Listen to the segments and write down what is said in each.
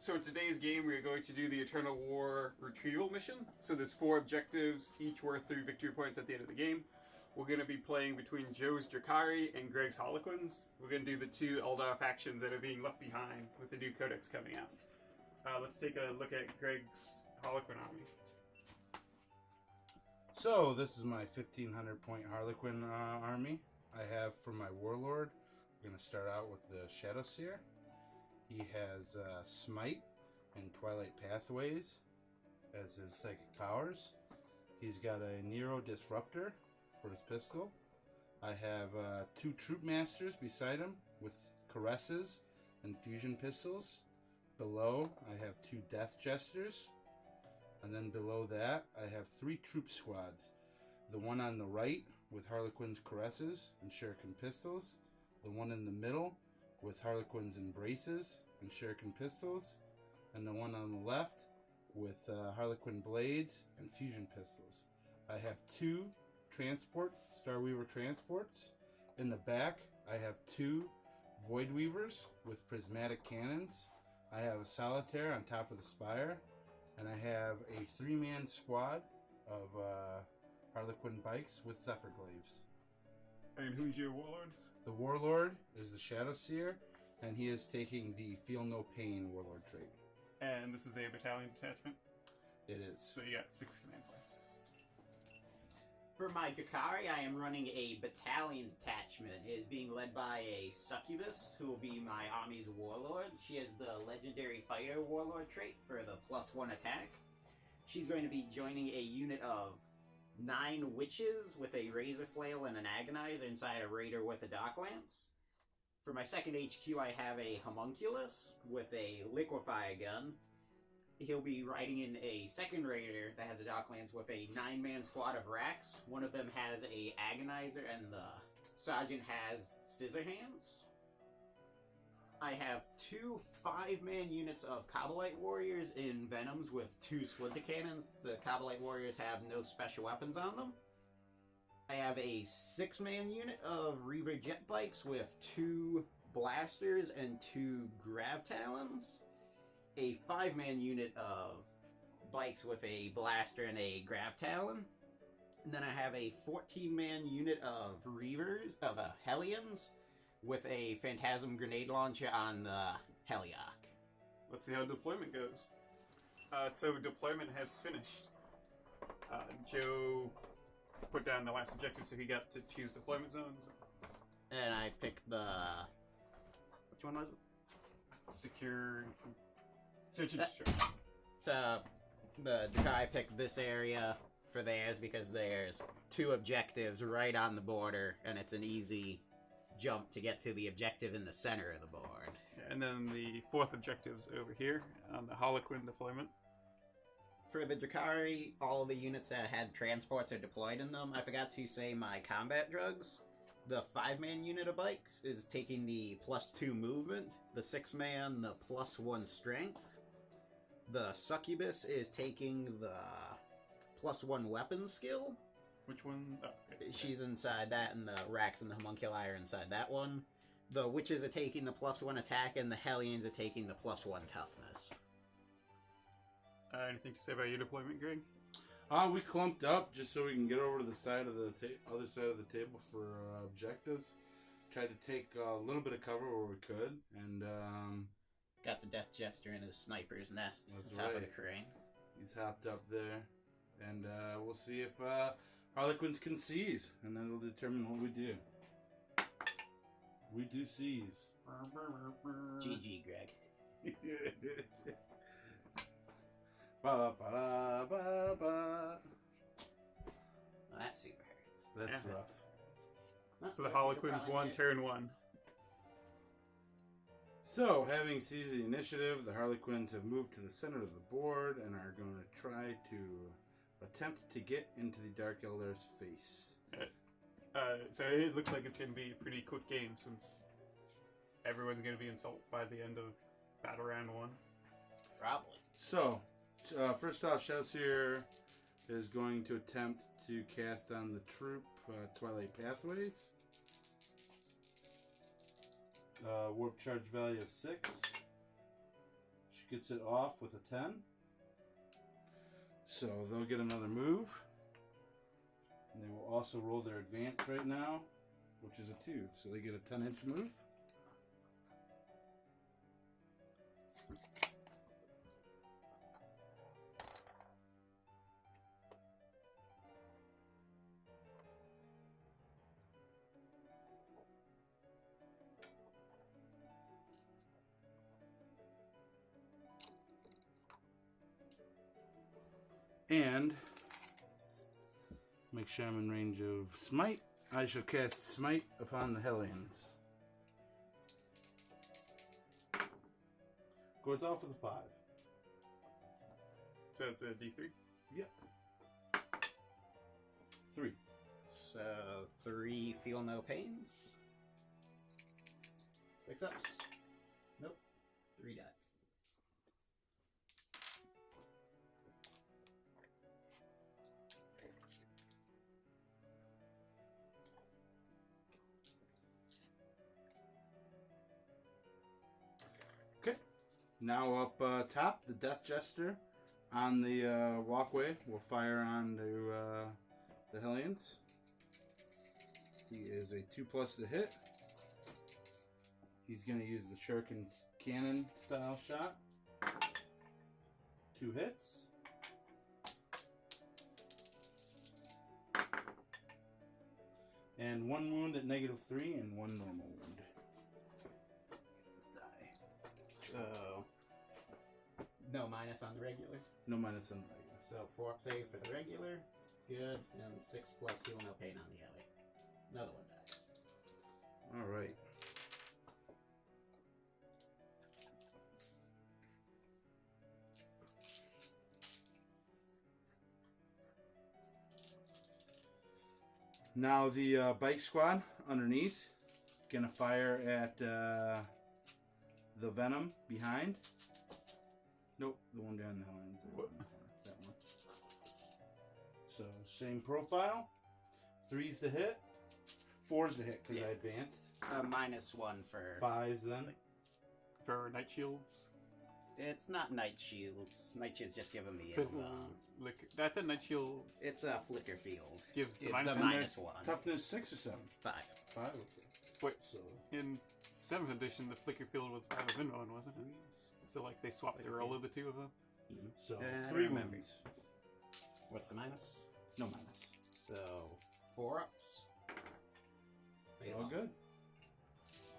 So in today's game, we are going to do the Eternal War Retrieval mission. So there's 4 objectives, each worth 3 victory points at the end of the game. We're going to be playing between Joe's Drukhari and Greg's Harlequins. We're going to do the 2 Eldar factions that are being left behind with the new codex coming out. Let's take a look at Greg's Harlequin army. So this is my 1500 point Harlequin army. I have for my warlord, we're going to start out with the Shadowseer. He has Smite and Twilight Pathways as his psychic powers. He's got a Nero Disruptor for his pistol. I have 2 Troop Masters beside him with Caresses and Fusion Pistols. Below, I have 2 Death Jesters. And then below that, I have 3 Troop Squads. The one on the right with Harlequin's Caresses and Shuriken Pistols. The one in the middle with Harlequin's Embraces and Shuriken Pistols. And the one on the left with Harlequin Blades and Fusion Pistols. I have 2 Starweaver Transports. In the back, I have 2 Void Weavers with Prismatic Cannons. I have a Solitaire on top of the spire. And I have a 3-man squad of Harlequin Bikes with Zephyr Glaives. And who's your warlord? The warlord is the Shadowseer, and he is taking the Feel No Pain warlord trait. And this is a battalion detachment? It is. So you got 6 command points. For my Drukhari, I am running a battalion detachment. It is being led by a Succubus, who will be my army's warlord. She has the legendary fighter warlord trait for the +1 attack. She's going to be joining a unit of 9 witches with a razor flail and an agonizer inside a raider with a dark lance. For my second HQ, I have a homunculus with a liquefier gun. He'll be riding in a second raider that has a dark lance with a 9-man squad of racks. One of them has a agonizer and the sergeant has scissor hands. I have 2 5-man units of Kabbalite warriors in Venoms with 2 splinter cannons. The Kabbalite warriors have no special weapons on them. I have a 6-man unit of Reaver jet bikes with 2 blasters and 2 grav talons. A 5-man unit of bikes with a blaster and a grav talon. And then I have a 14-man unit of Hellions with a Phantasm grenade launcher on the Heliarch. Let's see how deployment goes. So deployment has finished. Joe put down the last objective, so he got to choose deployment zones. And I picked the... Which one was it? Secure... Search and destroy. So, the Drukhari picked this area for theirs because there's 2 objectives right on the border, and it's an easy jump to get to the objective in the center of the board. Yeah, and then the 4th objective's over here on the Harlequin deployment. For the Drukhari, all of the units that had transports are deployed in them. I forgot to say my combat drugs. The 5-man unit of bikes is taking the +2 movement. The 6-man, the +1 strength. The Succubus is taking the +1 weapon skill. Which one? Oh, okay. She's inside that, and the Racks and the Homunculi are inside that one. The Witches are taking the +1 attack, and the Hellions are taking the +1 toughness. Anything to say about your deployment, Greg? We clumped up just so we can get over to the side of the other side of the table for objectives. Tried to take a little bit of cover where we could, and got the Death Jester in his sniper's nest on top of the crane. He's hopped up there, and we'll see if Harlequins can seize, and then it'll determine what we do. We do seize. GG, Greg. Ba-da-ba-da-ba-ba. Well, that super hurts. That's rough. So the Harlequins won turn 1. So, having seized the initiative, the Harlequins have moved to the center of the board and are going to try to attempt to get into the Dark Elder's face. So it looks like it's going to be a pretty quick game since everyone's going to be in Salt by the end of Battle Round 1. Probably. So, first off, Shadowseer is going to attempt to cast on the troop Twilight Pathways. Warp charge value of 6. She gets it off with a 10. So they'll get another move. And they will also roll their advance right now, which is a 2. So they get a 10-inch move. And make sure I'm in range of Smite. I shall cast Smite upon the Hellions. Goes off with a 5. So it's a D3? Yep. 3. So 3 feel no pains. 6 ups. Nope. 3 die. Now up top, the Death Jester on the walkway will fire on to the Hellions. He is a 2+ to hit. He's going to use the Shuriken Cannon style shot. 2 hits. And 1 wound at -3 and 1 normal wound. So, no minus on the regular. No minus on the regular. So 4 up save for the regular. Good. And 6 plus heal no pain on the alley. Another one dies. Alright. Now the bike squad underneath gonna fire at the Venom behind. Nope, the one down the Hellions. That one. So same profile. 3's to hit. 4's to hit because I advanced. -1 for 5's then. For Night Shields? It's not Night Shields. Night Shields just give them the I thought Night Shields it's a flicker field. gives the It's minus the one. -1. Toughness 6 or 7? 5. 5. Okay. Wait, So in 7th edition, the flicker field was 5 of Invo, wasn't it? So like they swapped the roll of the 2 of them. so I 3 remember. wounds. What's the minus? No minus. So 4 ups. Made All them good.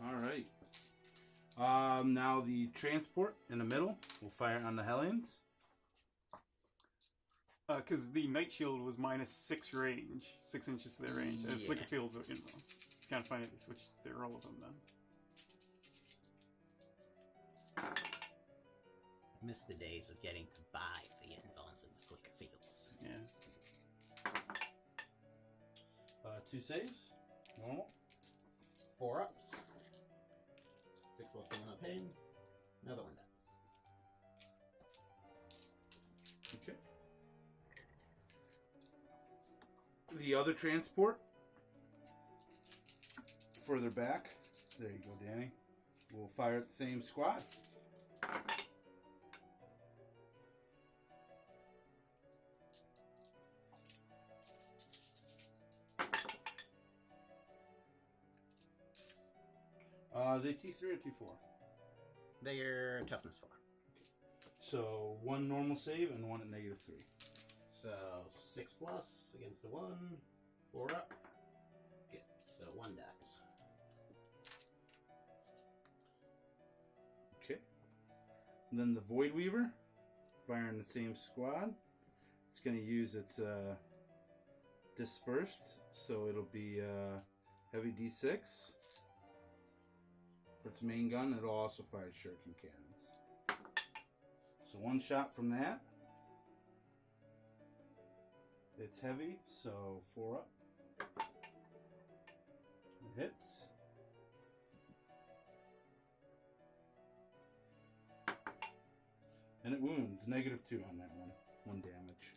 All right. Now the transport in the middle will fire on the Hellions. Because the Night Shield was -6 range, 6 inches to their range, and Yeah. flicker fields were Invo. It's kind of funny they switched their roll of them then. Miss the days of getting to buy the invulns in the flicker fields. Yeah. 2 saves. Normal. 4 ups. 6 plus heal no pain. Another one dies. Okay. The other transport, further back, there you go, Danny, will fire at the same squad. Is it T3 or T4? They're toughness 4. So 1 normal save and 1 at -3. So 6 plus against the 1. 4 up. Good. So 1 dies. Okay. And then the Void Weaver, firing the same squad. It's going to use its dispersed, so it'll be heavy D6. For its main gun, it'll also fire shuriken cannons. So 1 shot from that. It's heavy, so 4 up. It hits. And it wounds. -2 on that one. 1 damage.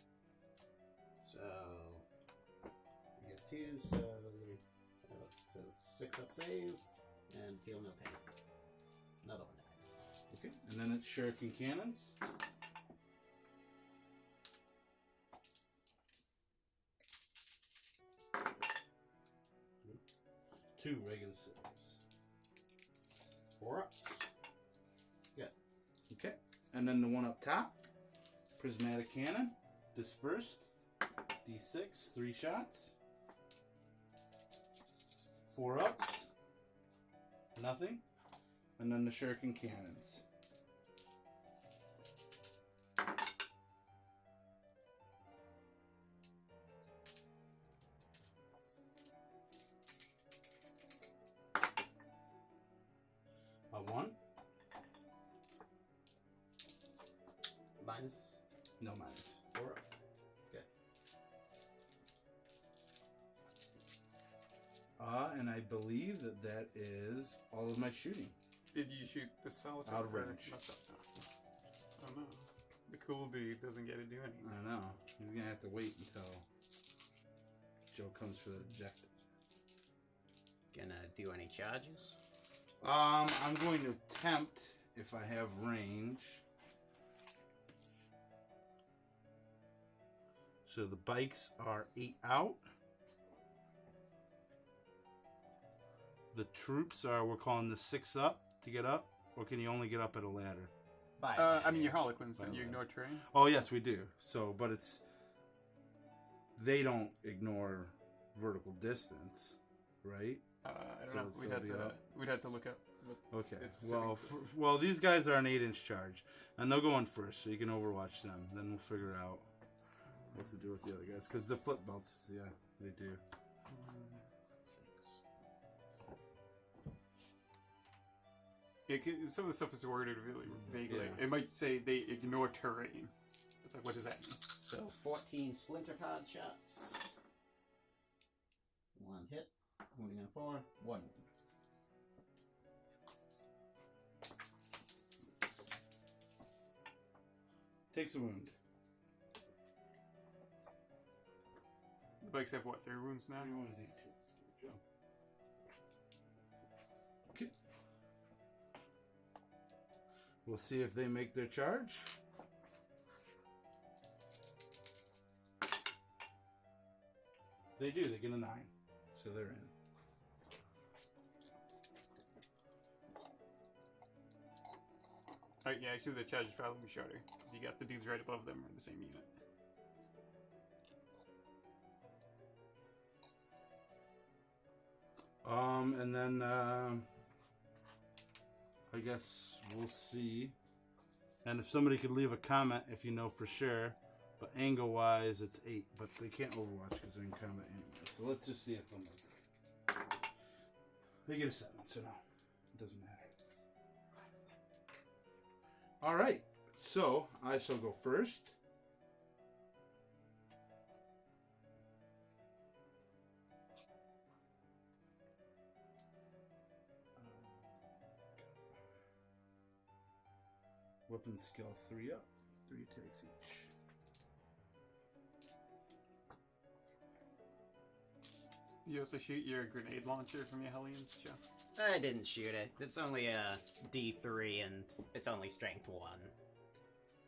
So I get 2, so 6 up save and feel no pain. Another one dies. Okay, and then it's shuriken cannons. Two regular saves. 4 ups. Good. Okay, and then the one up top, prismatic cannon, dispersed, D6, 3 shots, 4 ups, nothing, and then the shuriken cannons. A 1. Minus. No minus. 4 up. Good. And I believe that is all of my shooting. Did you shoot the solitaire? Out of range. Oh no. The cool dude doesn't get to do anything. I know. He's gonna have to wait until Joe comes for the objective. Gonna do any charges? I'm going to attempt, if I have range. So the bikes are 8 out. The troops are, we're calling this 6 up to get up, or can you only get up at a ladder? I mean, your Harlequins, By don't you ladder. ignore terrain? Oh yes, we do. So, but they don't ignore vertical distance, right? I don't So know. it's still We'd have to look up. Okay. It's specific Well, to this. well, these guys are an 8-inch charge, and they'll go in first, so you can overwatch them. Then we'll figure out what to do with the other guys, because the flip belts, yeah, they do. Some of the stuff is worded really vaguely. Yeah. It might say they ignore terrain. It's like, what does that mean? So 14 splinter card shots. 1 hit. Wounding on 4. 1. Takes a wound. The bikes have what, 3 wounds now? 3 wounds each. Joe. Okay. We'll see if they make their charge. They do. They get a 9, so they're in. Yeah, actually the charge is probably shorter, because you got the dudes right above them in the same unit. And then I guess we'll see. And if somebody could leave a comment if you know for sure. But angle-wise, it's 8. But they can't overwatch because they're in combat anyway. So let's just see if they'll make it. They get a 7, so no. It doesn't matter. Alright. So, I shall go first. Weapon skill 3 up. 3 attacks each. You also shoot your grenade launcher from your Hellions, Joe? I didn't shoot it. It's only a D3 and it's only strength 1.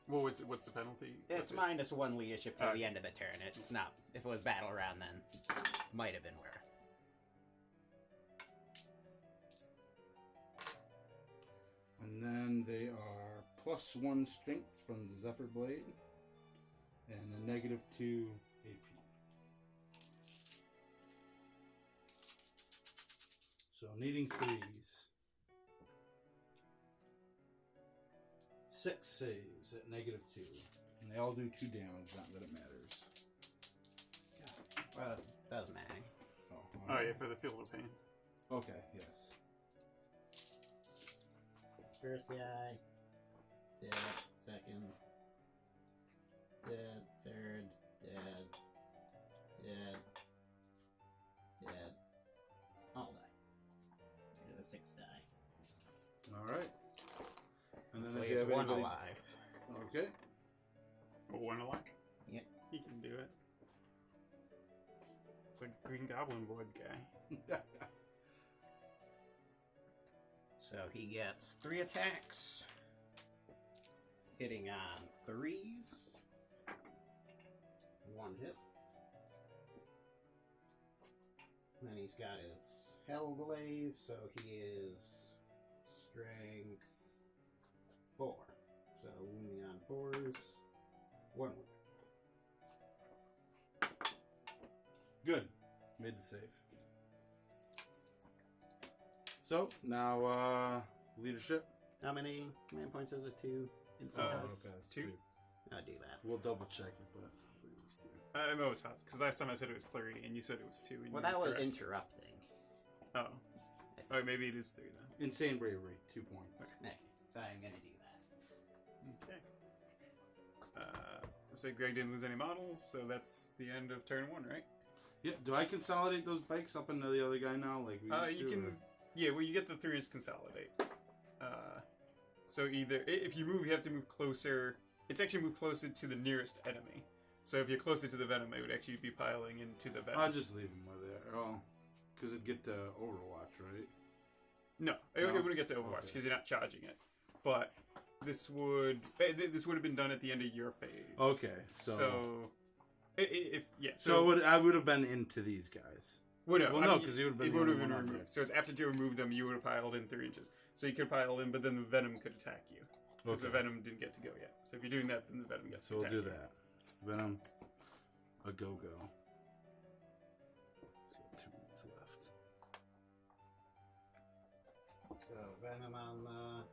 Well, what's the penalty? It's minus 1 leadership till Okay. the end of the turn. It's not. If it was battle round, then might have been where. And then they are +1 strength from the Zephyr Blade and a -2 AP. So needing 3s. 6 saves at -2. And they all do 2 damage, not that it matters. Well, it does matter. Oh yeah, for the field of pain. Okay, yes. First guy. Dead. Second. Dead. Third. Dead. Dead. Dead. All die. Get a 6 die. Alright. And then So if he you has have 1 anybody... alive. Okay. Oh, 1 alive? Yep. He can do it. It's like Green Goblin board guy. So he gets 3 attacks. hitting on 3s. 1 hit. And then he's got his Hellglaive, so he is strength 4. So wounding on 4s. 1 wound. Good. Made the save. So, now, leadership. How many command points is it? 2? Okay, it's 2. I'll do that. We'll double check it, but I believe it's 2. I'm always fast, because last time I said it was 3, and you said it was 2. And Well, you that were was correct. interrupting. Oh. Oh, maybe it is 3 then. Insane bravery, 2 points. Okay, so I'm gonna do that. Okay. So Greg didn't lose any models, so that's the end of turn 1, right? Yeah, do I consolidate those bikes up into the other guy now? Like we used You to, can. or- Yeah, well, you get the 3 is consolidate. So either if you move, you have to move closer. It's actually move closer to the nearest enemy. So if you're closer to the venom, it would actually be piling into the venom. I'll just leave him with it. Oh, because it'd get the Overwatch, right? No, it wouldn't get to Overwatch Okay. because you're not charging it. But this would have been done at the end of your phase. Okay, So I would have been into these guys. Well, no, Well, no, 'cause he would've been it the would have only been one out removed. there. So it's after Joe removed them, you would have piled in 3 inches. So you could pile in, but then the venom could attack you because the venom didn't get to go yet. So if you're doing that, then the venom gets. So to we'll attack do you. that. Venom, a go-go. He's got 2 minutes left. So Venom on the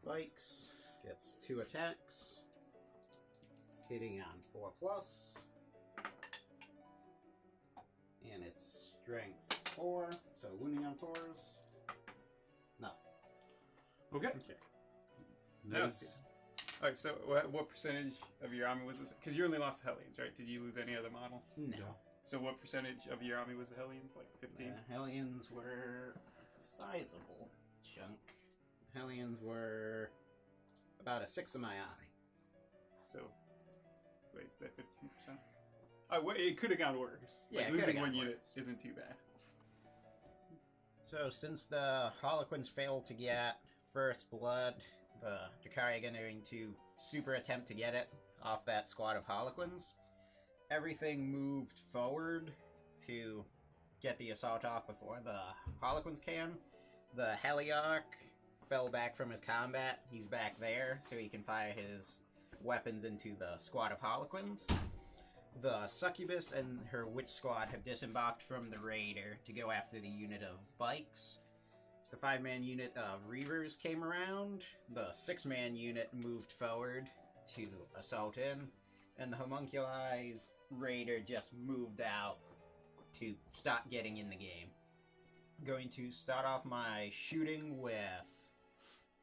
bikes gets 2 attacks, hitting on 4+, and it's strength 4, so wounding on 4s. No. Okay. Okay. Now let's see. All right. So what percentage of your army was this? Because you only lost the Hellions, right? Did you lose any other model? No. So what percentage of your army was the Hellions? Like 15? The Hellions were a sizable chunk. Hellions were about 1/6 of my army. So, wait, is that 15%? Oh, well, it could have gone worse. Yeah, Like, it coulda losing gone 1 unit worse. isn't too bad. So since the Harlequins failed to get first blood, the Drukhari are going to super attempt to get it off that squad of Harlequins. Everything moved forward to get the assault off before the Harlequins can. The Heliarch fell back from his combat. He's back there, so he can fire his weapons into the squad of Harlequins. The Succubus and her witch squad have disembarked from the raider to go after the unit of bikes. The 5-man unit of Reavers came around. The 6-man unit moved forward to assault in. And the Homunculi raider just moved out to start getting in the game. I'm going to start off my shooting with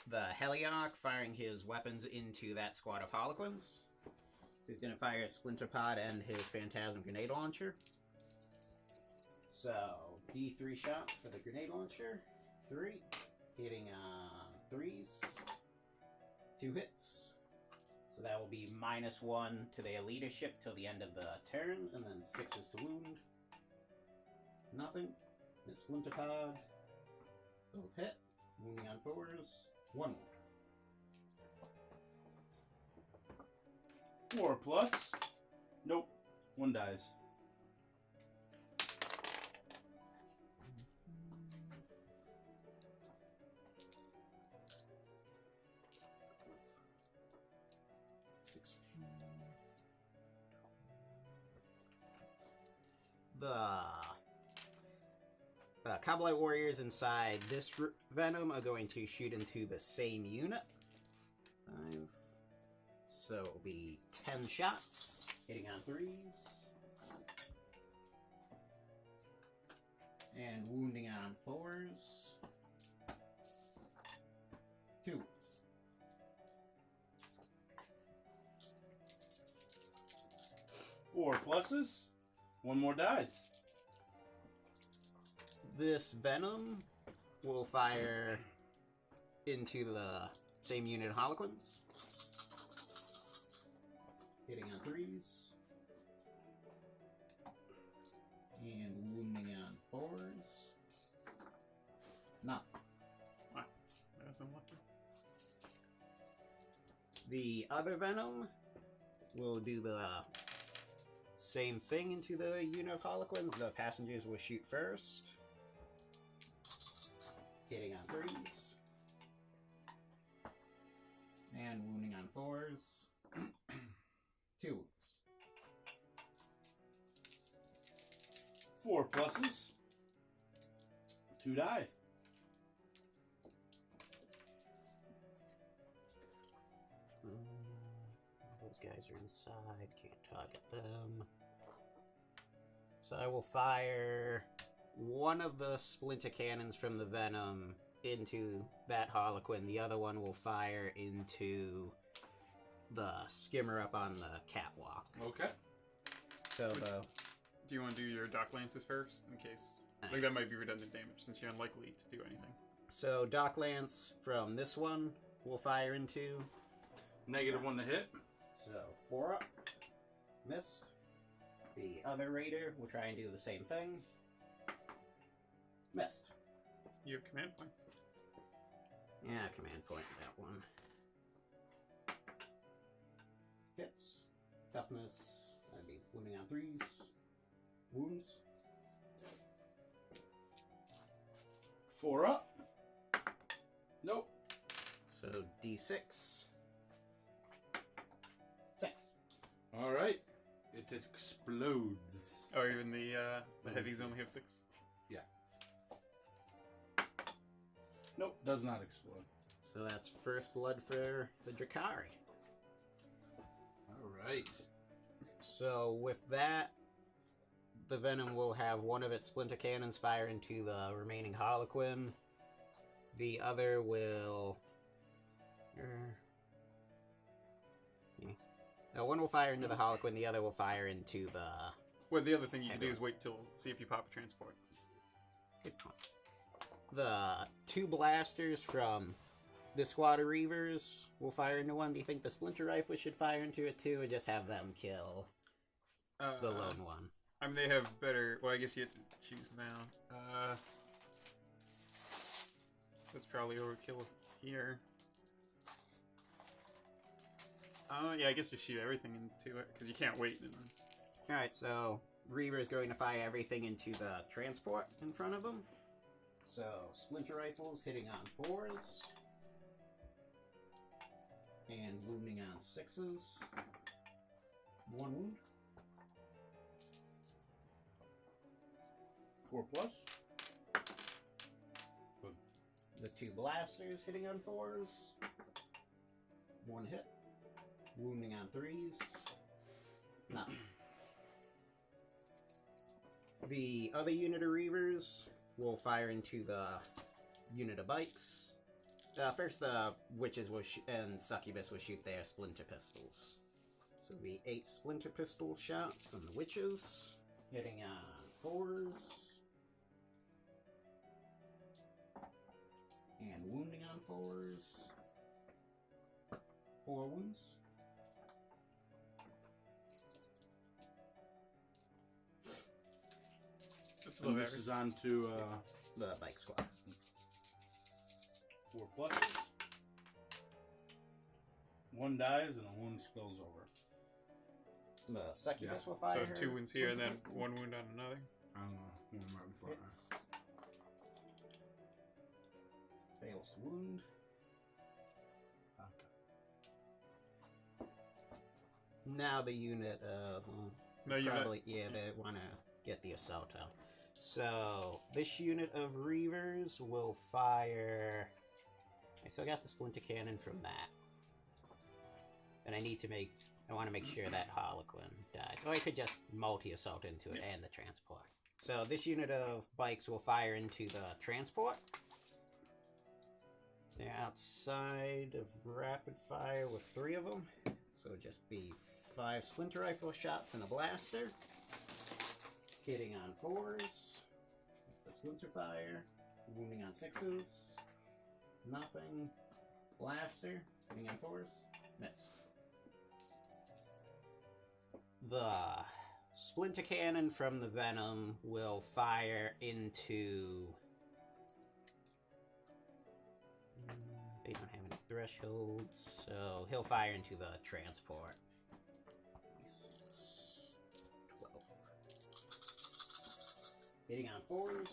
the Heliarch firing his weapons into that squad of Harlequins. So he's going to fire his Splinter Pod and his Phantasm Grenade Launcher. So, D3 shot for the Grenade Launcher. 3. Hitting on 3s. 2 hits. So that will be -1 to their leadership till the end of the turn, and then 6s to wound. Nothing. Miss Splinter Pod. Both hit. Wounding on 4s. 1 wound. 4+. Nope. 1 dies. The Cowboy Warriors inside this Venom are going to shoot into the same unit. 5. So it'll be 10 shots, hitting on 3s. And wounding on 4s. 2. 4+. 1 more dies. This Venom will fire into the same unit of Harlequins. Hitting on 3s. And wounding on 4s. No. Wow, that was unlucky. The other Venom will do the same thing into the unit of Harlequins. The passengers will shoot first. Hitting on 3s. And wounding on 4s. 2 wounds. 4 pluses. 2 die. Those guys are inside. Can't target them. So I will fire one of the splinter cannons from the Venom into that Harlequin. The other one will fire into the skimmer up on the catwalk. Okay. So the... Do you want to do your Dock Lances first, in case? Like, that might be redundant damage, since you're unlikely to do anything. So Dock Lance from this one will fire into... -1 to hit. So 4 up. Missed. The other Raider will try and do the same thing. Missed. You have command point. Yeah, command point, that one. Hits. Toughness. That'd be wounding on 3s. Wounds. 4 up. Nope. So D6. 6. All right. It explodes. Oh, even the heavies only have 6? Yeah. Nope, does not explode. So that's first blood for the Drukhari. All right. So with that, the Venom will have one of its splinter cannons fire into the remaining Harlequin. The other will... No, one will fire into the Harlequin, the other will fire into the... Well, the other thing you can do is wait till, see if you pop a transport. Good point. The 2 blasters from the squad of Reavers will fire into one. Do you think the splinter rifle should fire into it too, or just have them kill the lone one? I mean, they have better... Well, I guess you have to choose now. That's probably overkill here. Yeah, I guess just shoot everything into it, because you can't wait. Alright, so Reaver is going to fire everything into the transport in front of him. So, splinter rifles hitting on 4s. And wounding on 6s. 1 wound. 4 plus. The 2 blasters hitting on 4s. 1 hit. Wounding on 3s. Nothing. The other unit of Reavers will fire into the unit of bikes. First, the witches will and succubus will shoot their splinter pistols. So it'll be 8 splinter pistol shots from the witches, hitting on 4s. And wounding on 4s. 4 wounds. And this is on to the bike squad. 4 pluses. 1 dies and a wound spills over. The succubus will fire. So 2 wounds here and then 1 wound on another. I don't know. 1 right before that. Fails to wound. Okay. Now the unit of... No, you probably, yeah, they want to get the assault out. So, this unit of Reavers will fire... I still got the splinter cannon from that. And I want to make sure that Harlequin dies. Or I could just multi-assault into it and the transport. So, this unit of bikes will fire into the transport. They're outside of rapid fire with 3 of them. So, it'll just be 5 splinter rifle shots and a blaster. Hitting on 4s. The splinter fire. Wounding on 6s. Nothing. Blaster. Hitting on 4s. Miss. The splinter cannon from the Venom will fire into... They don't have any threshold, so he'll fire into the transport. 12. Hitting on 4s.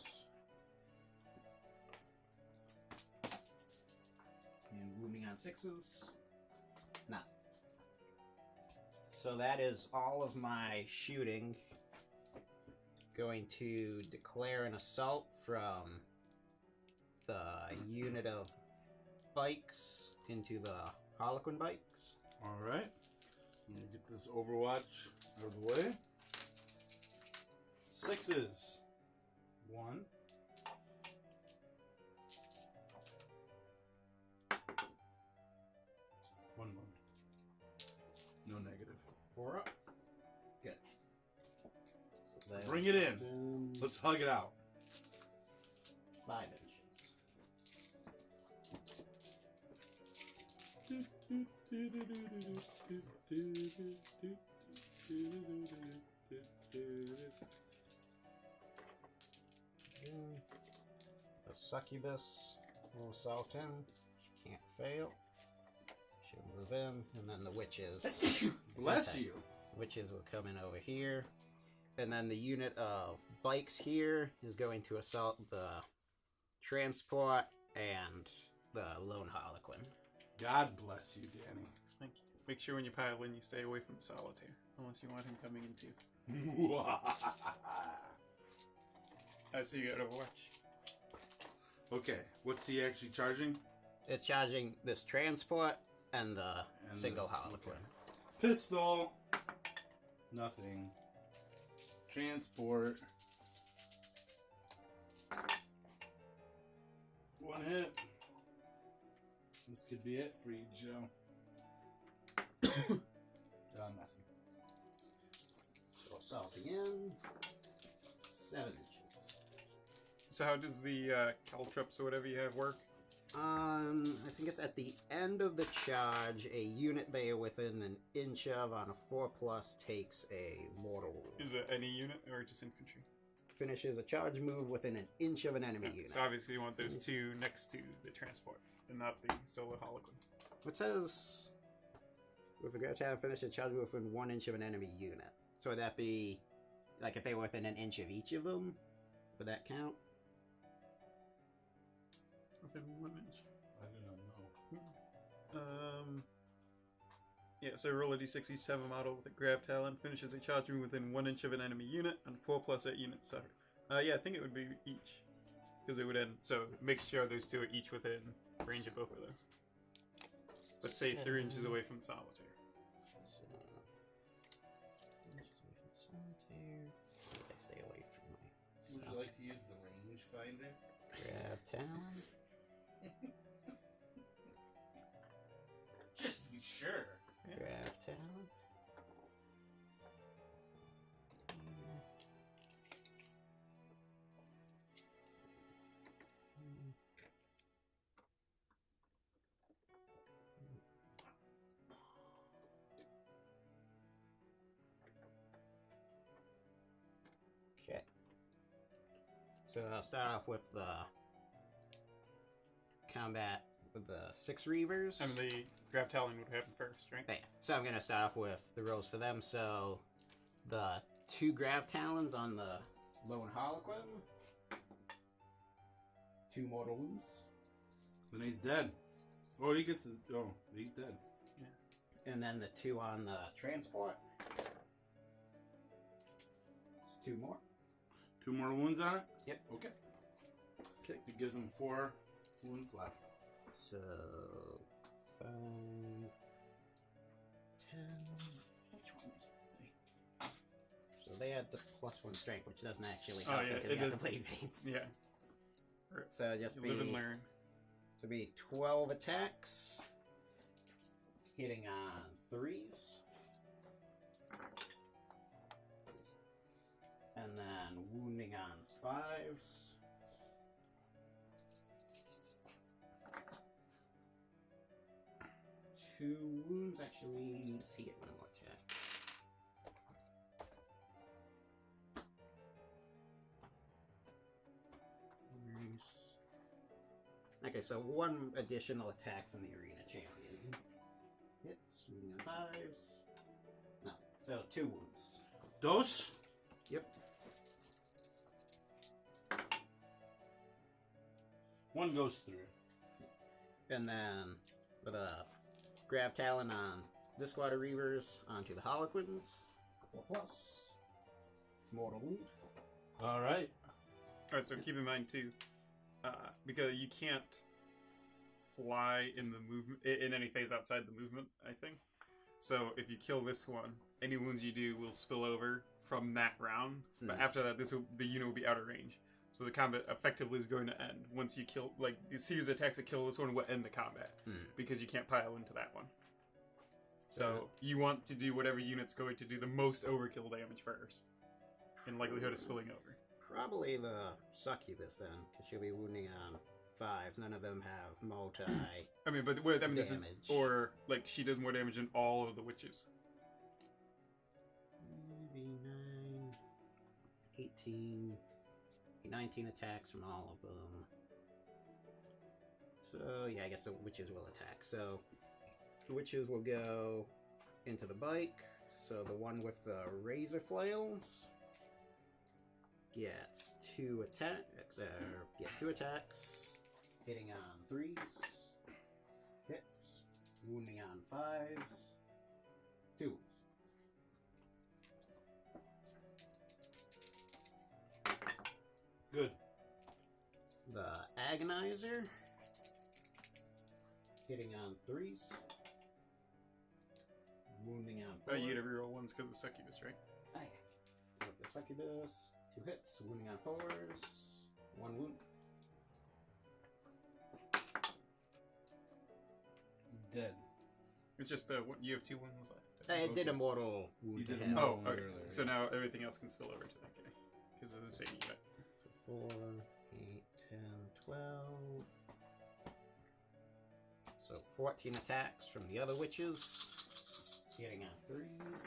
And wounding on 6s. No. So that is all of my shooting. Going to declare an assault from the unit of bikes into the Harlequin bikes. Alright. I'm gonna get this Overwatch out of the way. 6s. 1. 1 wound. No negative. 4 up. Good. So Bring it in. Let's hug it out. 5 inches. The succubus will assault him. She can't fail. She'll move in, and then the witches. Bless you. Witches will come in over here. And then the unit of bikes here is going to assault the transport and the lone Harlequin. God bless you, Danny. Thank you. Make sure when you pile in, you stay away from the solitaire, unless you want him coming into you. So you got Overwatch. Okay, what's he actually charging? It's charging this transport and the single Harlequin. Okay. Pistol. Nothing. Transport. 1 hit. This could be it for you, Joe. Nothing. So assaulting in. 7 inches. So how does the caltrops or whatever you have work? I think it's at the end of the charge, a unit they are within an inch of on a 4+ takes a mortal wound. Is it any unit or just infantry? Finishes a charge move within an inch of an enemy unit. So obviously you want those two next to the transport, and not the solo Harlequin. It says, with regret to have finished a charge move within 1 inch of an enemy unit. So would that be, like if they were within an inch of each of them? Would that count? Within 1 inch. I do not know. Yeah, so roll a d6 each time a model with a grav talent finishes a charge move within 1 inch of an enemy unit, and 4+ that unit suffer. Yeah, I think it would be each. Because it would end. So make sure those two are each within range of both of those. Let's say 3 inches away from the solitaire. So, 3 inches away from the solitaire. I stay away from my. Would you like to use the range finder? Grab talent. Just to be sure. Grab talent. Okay. So I'll start off with the combat with the 6 Reavers. I mean, the grav talent would happen first, right? Yeah. So I'm going to start off with the rolls for them. So the 2 Grav Talons on the Lone Harlequin. 2 mortal wounds. Then he's dead. Oh, he gets his... Oh, he's dead. Yeah. And then the 2 on the transport. It's 2 more. 2 more wounds on it? Yep. Okay. It gives him 4 wounds left. So 5, 10. Which ones? So they had the +1 strength, which doesn't actually help because they have the blade veins. Yeah. So just You be live and learn. to be 12 attacks, hitting on 3s, and then wounding on 5s. Two wounds, actually. Let's see, get 1 more attack. Okay, so one additional attack from the arena champion. Hits, swinging on 5s. No, so 2 wounds. Dos? Yep. One goes through. And then with a grab talon on this squad of Reavers onto the Harlequins. 4+. Mortal wound. Alright. Alright, so keep in mind too, because you can't fly in the movement in any phase outside the movement, I think. So if you kill this one, any wounds you do will spill over from that round. But after that, the unit will be out of range. So the combat effectively is going to end once you kill. Like the series of attacks that kill this one will end the combat because you can't pile into that one. So you want to do whatever unit's going to do the most overkill damage first, in likelihood of spilling over. Probably the Succubus then, because she'll be wounding on 5. None of them have multi. I mean, this is, or like she does more damage than all of the witches. 9, 18, 19 attacks from all of them. So yeah, I guess the witches will attack. So the witches will go into the bike. So the one with the razor flails gets 2 attacks. Two attacks, hitting on 3s. Hits, wounding on 5s. 2 wounds. Good. The Agonizer, hitting on 3s. Wounding on 4. You get to reroll ones because of the succubus, right? Oh, yeah. So for Succubus, 2 hits, wounding on 4s. 1 wound. Dead. It's just you have 2 wounds left. I did a mortal wound. You to did a him. mortal Oh, okay. earlier. So now everything else can spill over to that guy because of the same unit. 4, 8, 10, 12. So 14 attacks from the other witches. Hitting on 3s.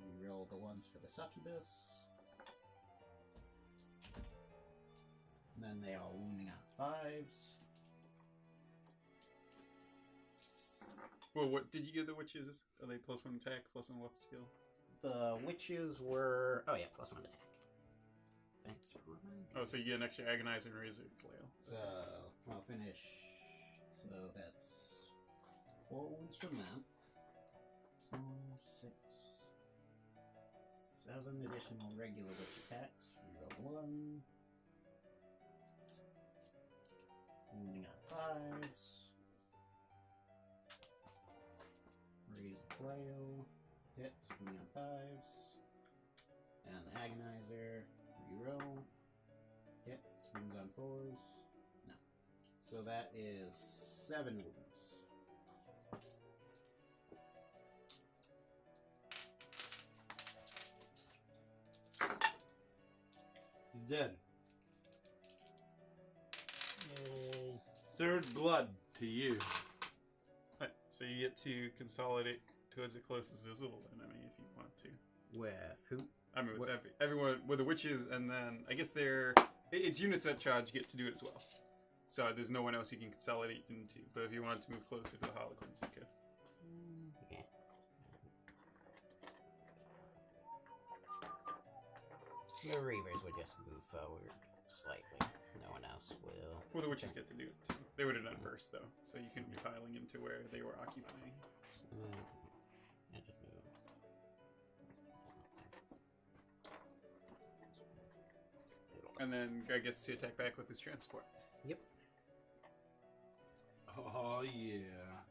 We roll the ones for the Succubus. And then they are wounding on 5s. Well, what did you give the witches? Are they +1 attack, +1 weapon skill? The witches were... Oh, yeah, +1 attack. Thanks for reminding me. Oh, so you get an extra agonizer and razor flail. So, I'll finish. So that's 4 wounds from that. 4, 6, 7 additional regular witch attacks. Reroll 1. Wounding on 5s. Razor flail. Hits, wounding on 5s. And the agonizer. Reroll. Hits, wounds on 4s. No. So that is 7 wounds. He's dead. Yay. 3rd blood to you. Right, so you get to consolidate towards the closest visible enemy if you want to. With who? I mean, with everyone, with the witches, and then I guess it's units that charge get to do it as well. So there's no one else you can consolidate into. But if you wanted to move closer to the Harlequins, you could. Okay. The Reavers would just move forward slightly. No one else will. Well, the witches get to do it too. They would have done first, though, so you couldn't be piling into where they were occupying. Yeah, just move. And then Greg gets to attack back with his transport. Yep. Oh, yeah.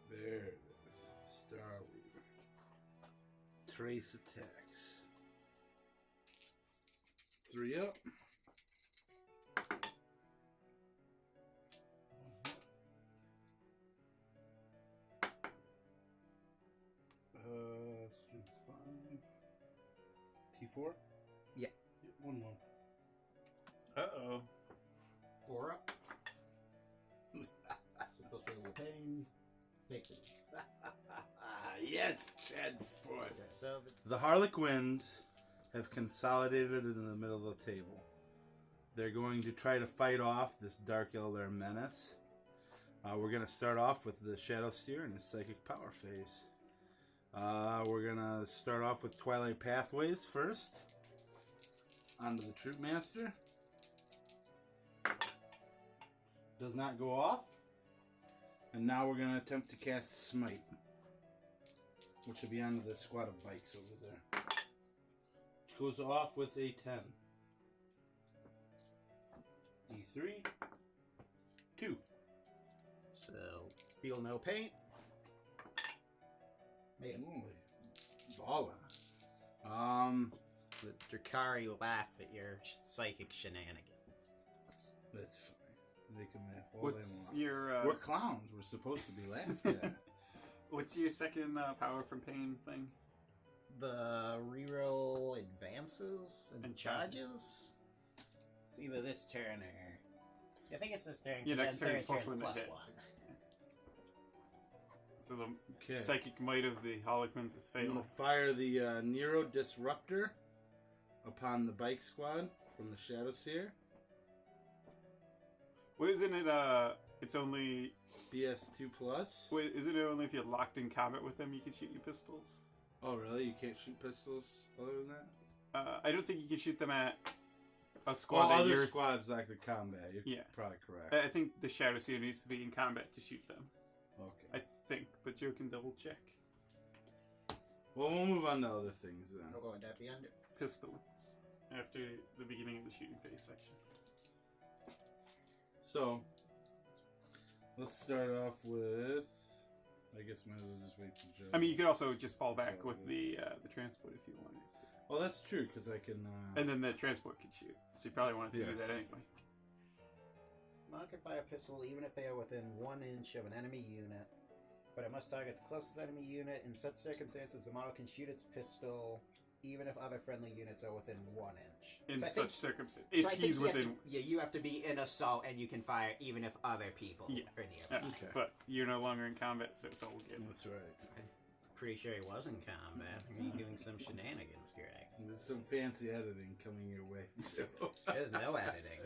There it is. Star Weaver. Trace attacks. 3 up. Strength 5. T4? Yeah. 1-1. Uh-oh. 4 up. Supposed to be a little pain. Take it. Yes, transport. So The Harlequins have consolidated in the middle of the table. They're going to try to fight off this Dark Elder menace. We're going to start off with the Shadow Seer and his Psychic Power phase. We're going to start off with Twilight Pathways first. Onto the Troop Master. Does not go off. And now we're going to attempt to cast Smite, which will be onto the squad of bikes over there. Which goes off with a 10. D3. 2. So, feel no pain. Man. Ballin'. The Drukhari will laugh at your psychic shenanigans. That's fine. They can laugh all they What's want. your We're clowns. We're supposed to be laughed at. what's your second power from pain thing? The reroll advances and charges. charges? It's either this turn or... I think it's this turn. Yeah, next turn is plus turn's one. plus Hit. one. So the Okay. psychic might of the Harlequins is I'm failed. going to fire the Nero Disruptor upon the bike squad from the Shadow Seer. Well, isn't it? It's only. BS2 plus. Wait, isn't it only if you're locked in combat with them you can shoot your pistols? Oh, really? You can't shoot pistols other than that? I don't think you can shoot them at a squad Well, that other you're. squads like the combat. You're Yeah. probably correct. I think the Shadow Seer needs to be in combat to shoot them. Okay. I think, but Joe can double check. Well, we'll move on to other things then. What would that be under? Pistols after the beginning of the shooting phase section. So, let's start off with... I guess might as well just wait for Joe. I mean, you could also just fall back So with the transport if you wanted. Well, that's true, because I can... And then the transport can shoot. So you probably wanted to do Yes. that anyway. Monk can fire a pistol even if they are within 1 inch of an enemy unit, but it must target the closest enemy unit. In such circumstances, the model can shoot its pistol even if other friendly units are within 1 inch. In So I such think- circumstances. so If I think he's he has to- within... yeah, you have to be in assault and you can fire even if other people Yeah. are nearby. Okay. But you're no longer in combat, so it's all good. That's right. Pretty sure he was in combat. He's doing some shenanigans, Greg. There's some fancy editing coming your way, Joe. There's no editing.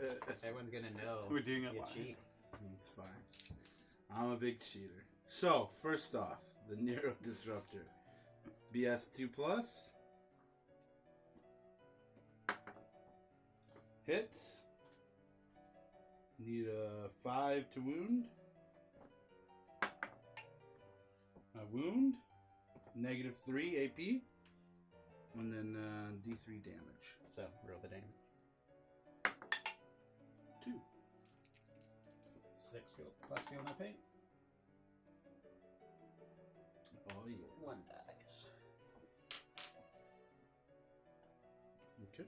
Everyone's gonna know We're doing it you live. cheat. It's fine. I'm a big cheater. So, first off, the Nero Disruptor. BS2 plus. Hits. Need a 5 to wound. A wound. -3 AP. And then D3 damage. So, roll the damage. 2. 6 plus feel no pain. Oh, yeah. 1 dies. Okay.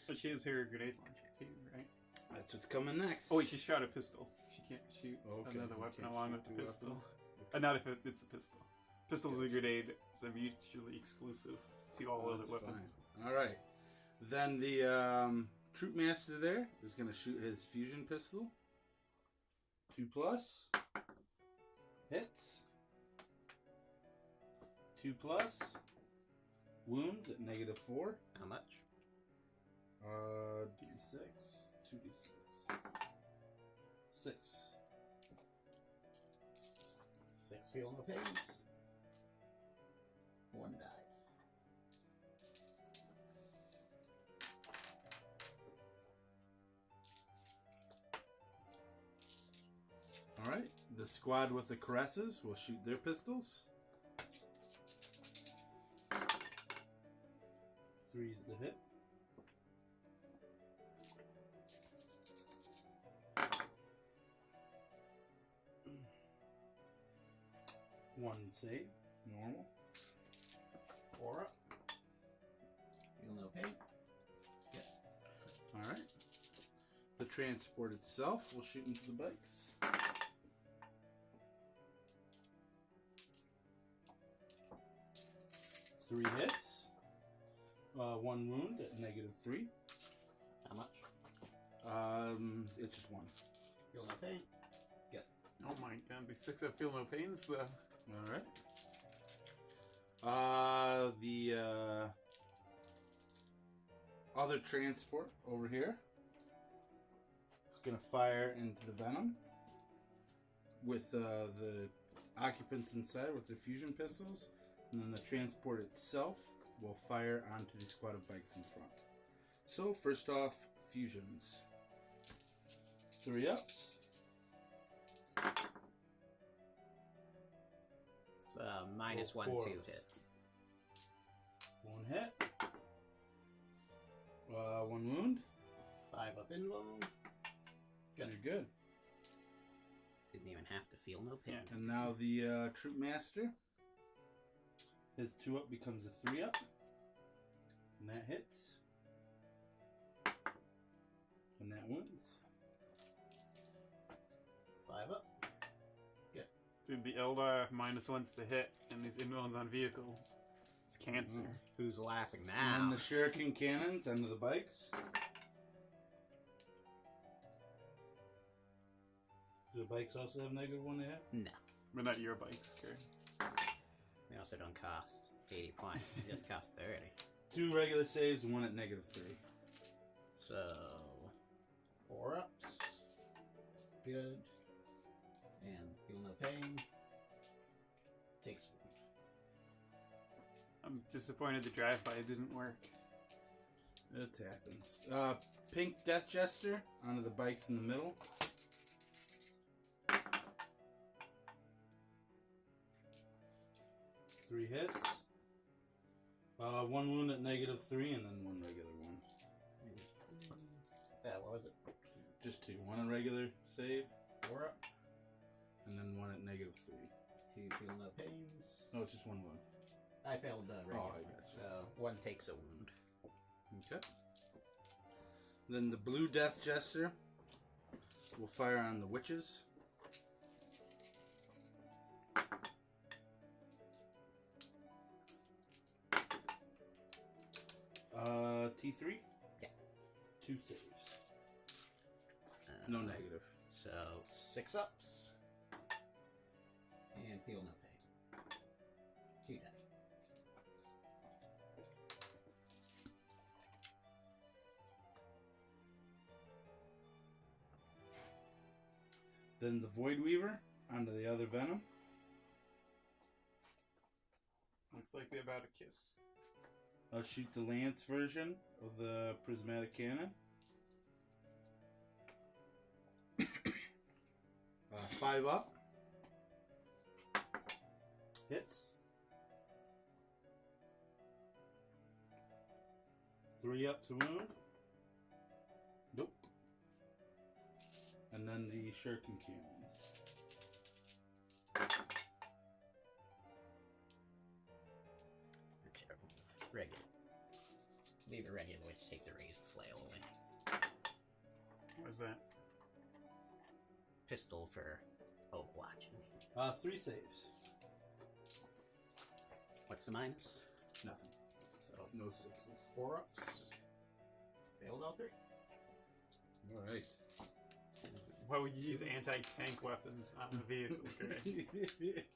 But she has her grenade launcher too, right? That's what's coming next. Oh wait, she shot a pistol. She can't shoot Okay, another you weapon can't along shoot with the two pistol. weapons? Not if it's a pistol. Pistol's a grenade, so mutually exclusive to all Oh, other that's weapons. fine. All right. Then the Troop Master there is going to shoot his fusion pistol. 2 plus. Hits. 2 plus. Wounds at -4. How much? D6. 2d6. 6. 6 feel no pains. 1 died. All right. The squad with the caresses will shoot their pistols. 3 is the hit. One save, normal. 4 up. Feel no pain. All right. The transport itself will shoot into the bikes. Three hits. 1 wound at -3. How much? It's just 1. Feel no pain. Oh my god. the 6 of Feel No Pains, though. All right. The other transport over here is going to fire into the venom with the occupants inside with their fusion pistols, and then the transport itself will fire onto the squad of bikes in front. So first off, fusions. 3 ups. It's minus Roll 1 4. to hit. 1 hit. 1 wound. 5 up in wound. Good. You're good. Didn't even have to feel no pain. And now the Troop Master. His 2 up becomes a 3 up. And that hits. And that wounds. 5 up. Dude, the Eldar -1s to hit, and these in-ones on vehicle. It's cancer. Who's laughing And now? then the Shuriken Cannons onto the bikes. Do the bikes also have -1 to hit? No. But not your bikes, Gary. They also don't cost 80 points. They just cost 30. 2 regular saves and 1 at -3. So, 4 ups. Good. And feel no pain. Takes one. I'm disappointed the drive-by didn't work. It happens. Pink Death Jester onto the bikes in the middle. Three hits. 1 wound at -3 and then 1 regular one. What was it? Just 2. 1 in regular save 4 up. and then 1 at -3. 2 feel no pains. No, it's just 1 wound. I failed the regular. I gotcha. So, 1 takes a wound. Okay. Then the Blue Death Jester will fire on the witches. T3? Yeah. 2 saves. No negative. So, 6 ups. And feel no pain. 2 dead. Then the Void Weaver onto the other Venom. Looks like they're about to kiss. I'll shoot the Lance version of the Prismatic Cannon. 5 up. Hits. 3 up to wound. Nope. And then the Shuriken Cannons. Regular. Leave it regular, which take the raised flail away. What is that? Pistol for overwatching. 3 saves. What's the minus? Nothing. So, No 6s. 4 ups. Failed all 3. Alright. Why would you use anti-tank weapons on the vehicle, Gary?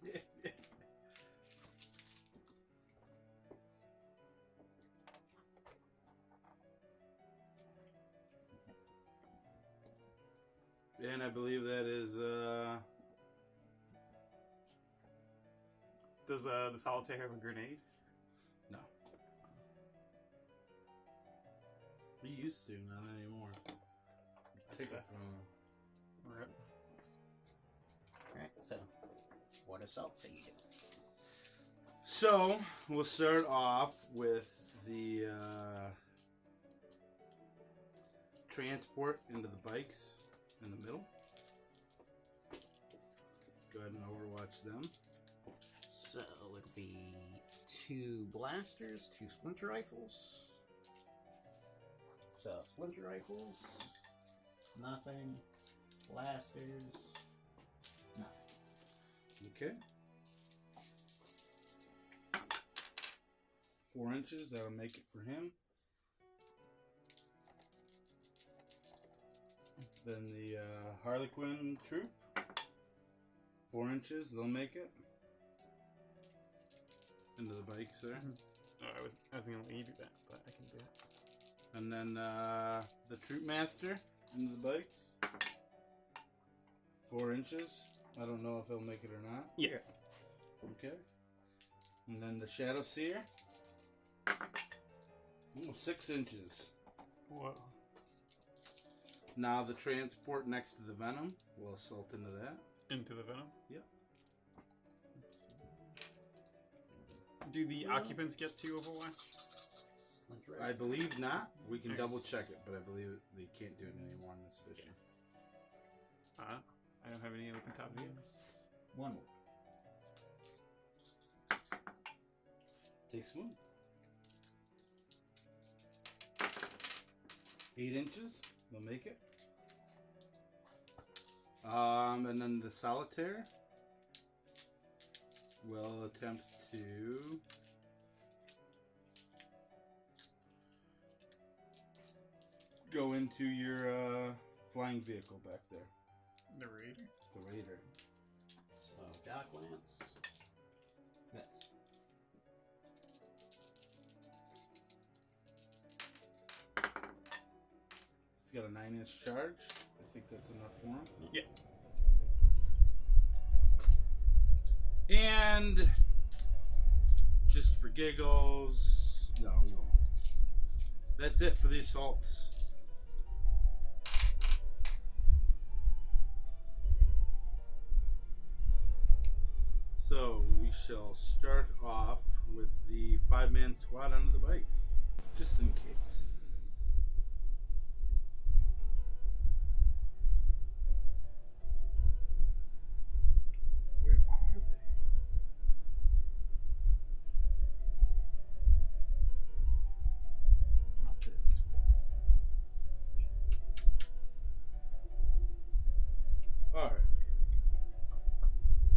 And I believe that is, Does the Solitaire have a grenade? no. We used to, not anymore. Take it from him. Rip. Alright, so, what assaults are you doing? So, we'll start off with the transport into the bikes in the middle. Go ahead and overwatch them. So, it'll be 2 blasters, 2 splinter rifles. So, splinter rifles, nothing. Blasters, nothing. Okay. 4 inches, that'll make it for him. Then the Harlequin troop. 4 inches, they'll make it. Into the bikes there. Oh, I was going to let you do that, but I can do it. And then the Troop Master into the bikes. 4 inches. I don't know if they'll make it or not. Yeah. Okay. And then the Shadow Seer. Ooh, 6 inches. Whoa. Now the transport next to the Venom. We'll assault into that. Into the Venom? Yep. Do the occupants get to Overwatch? I believe not. We can double check it, but I believe they can't do it anymore in this edition. I don't have any open top yet. One. Takes one. 8 inches. They'll make it. And then the Solitaire will attempt to go into your flying vehicle back there. The Raider? The Raider. So, Dock Lance. Miss. He's got a 9-inch charge. I think that's enough for him. Yeah. And just for giggles, no, we won't. That's it for the assaults. So we shall start off with the 5-man squad under the bikes, just in case. Where are they? Not that squad. All right.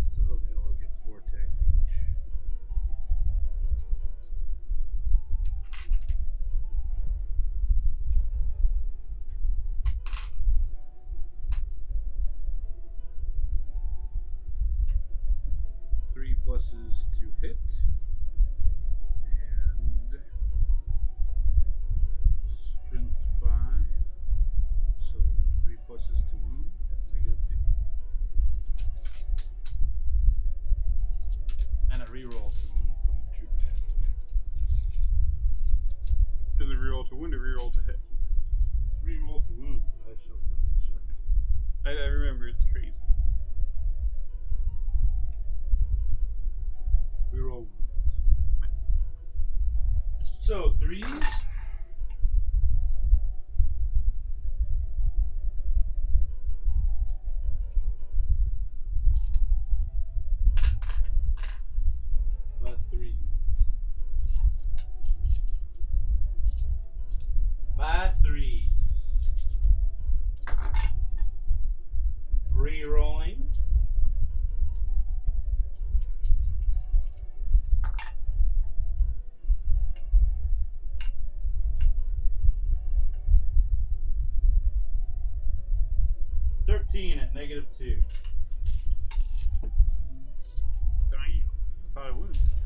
So they all get 4 attacks each. Three pluses to hit. And strength 5. So 3 pluses to wound at -2. And a reroll to wound from the Troop Master. Is it reroll to wound or reroll to hit? Reroll to wound, but I shall double check. I remember, it's crazy. Reroll wounds. Nice. So 3s. By 3s. By 3s. Rerolling. At -2. Damn. That's a lot of wounds.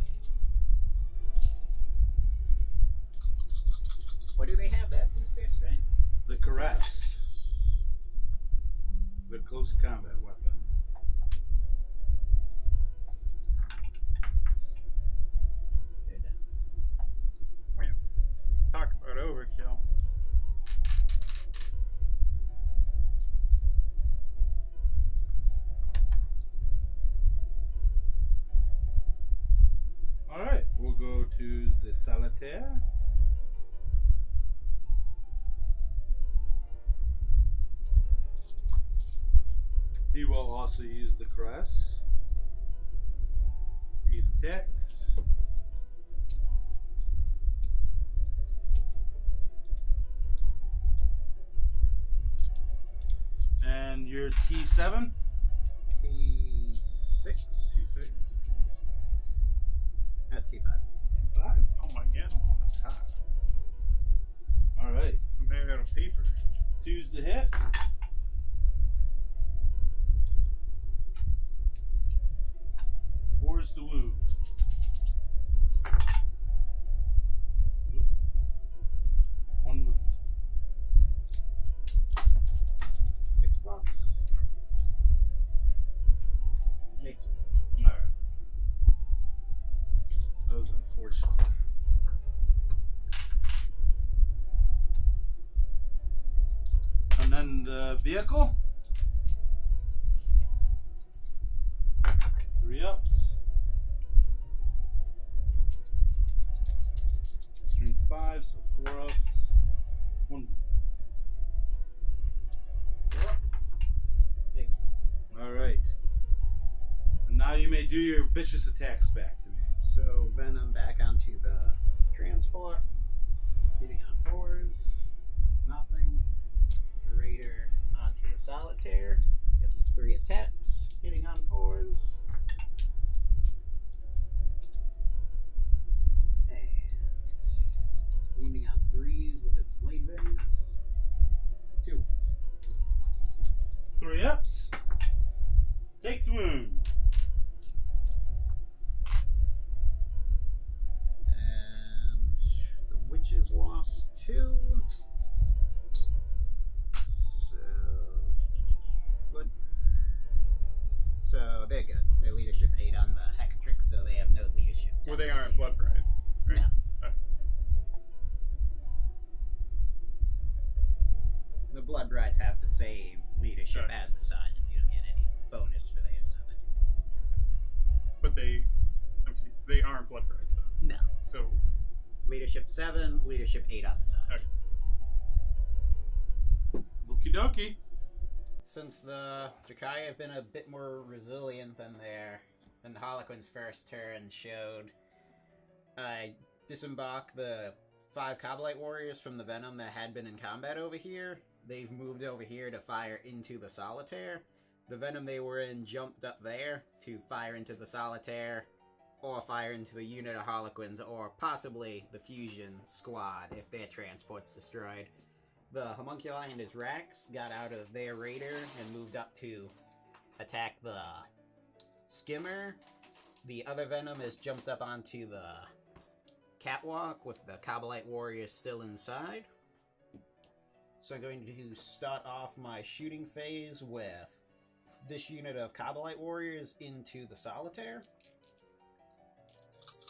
What do they have that boost their strength? The Caress. The close combat weapon. They're done. Well, talk about overkill. Alright, we'll go to the Solitaire. He will also use the Caress. 8 attacks. And your T7? T6. T6. T5. T5? Oh my god. That's hot. Alright. I'm made out of paper. 2's the hit. the wound. One wound. 6 plus. Takes That was unfortunate. And then the vehicle. 3 ups. Strength 5, so 4 ups. 1. Takes Alright. And now you may do your vicious attacks back to me. So Venom back onto the transport, hitting on 4s, nothing. The Raider onto the Solitaire, gets 3 attacks, hitting on 4s. And wounding on 3s with its blade veins. 2 wounds. 3 ups. Takes wound. And the witches lost 2. Good. So they're good. Their leadership 8 on the Heckatrick, so they have no leadership. Well, test they aren't blood brides, right? No. Okay. The Blood Brides have the same leadership Okay. as the Sergeant. You don't get any bonus for theirs. So But they aren't blood brides, though. no. So, Leadership 7, leadership 8 on the Sergeant. okay. Okie dokie. Since the Drukhari have been a bit more resilient than the Harlequins' first turn showed, I disembarked the 5 Cobalite warriors from the Venom that had been in combat over here. They've moved over here to fire into the Solitaire. The Venom they were in jumped up there to fire into the Solitaire, or fire into the unit of Harlequins, or possibly the Fusion squad if their transport's destroyed. The Homunculi and his Rax got out of their Raider and moved up to attack the Skimmer. The other Venom has jumped up onto the catwalk with the Cobalite warriors still inside. So I'm going to start off my shooting phase with this unit of Cobalite warriors into the Solitaire.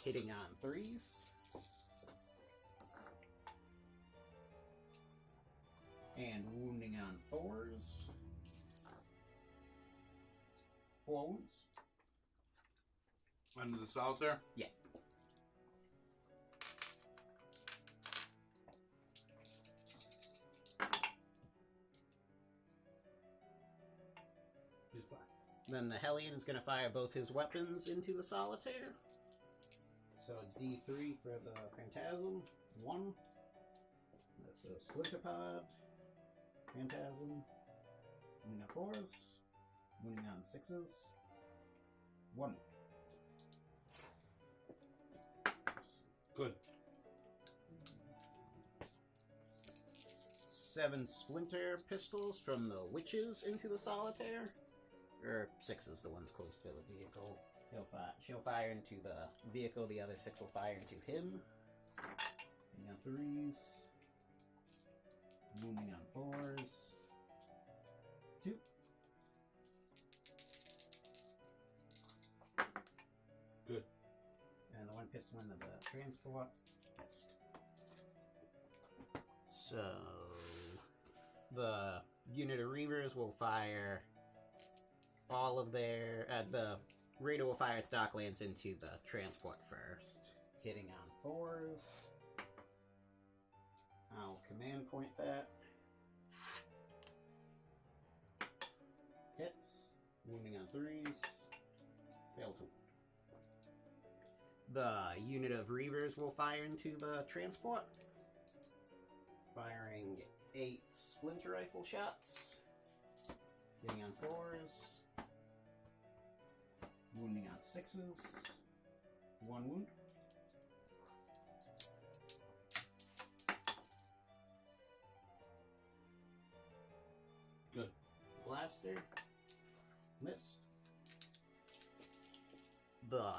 Hitting on 3s. And wounding on 4s. 4 wounds. Under the Solitaire? Yeah. He's fine. Then the Hellion is going to fire both his weapons into the Solitaire. So D3 for the Phantasm. 1. That's a Splinterpod. Phantasm. Wounding on 4s. Wounding on 6s. 1. Good. 7 Splinter pistols from the Witches into the Solitaire. Or 6 is the one's close to the vehicle. She'll fire into the vehicle, the other 6 will fire into him. Wounding on 3s. Wounding on 4s. 2. Good. And the one pistol into the transport. Missed. So the unit of Reavers will fire all of their the Raider will fire its Dark Lance into the transport first, hitting on 4s. I'll command point that. Hits. Wounding on 3s. Fail to. The unit of Reavers will fire into the transport, firing 8 Splinter Rifle shots, hitting on 4s, wounding on 6s, 1 wound. Good. Blaster. Missed. The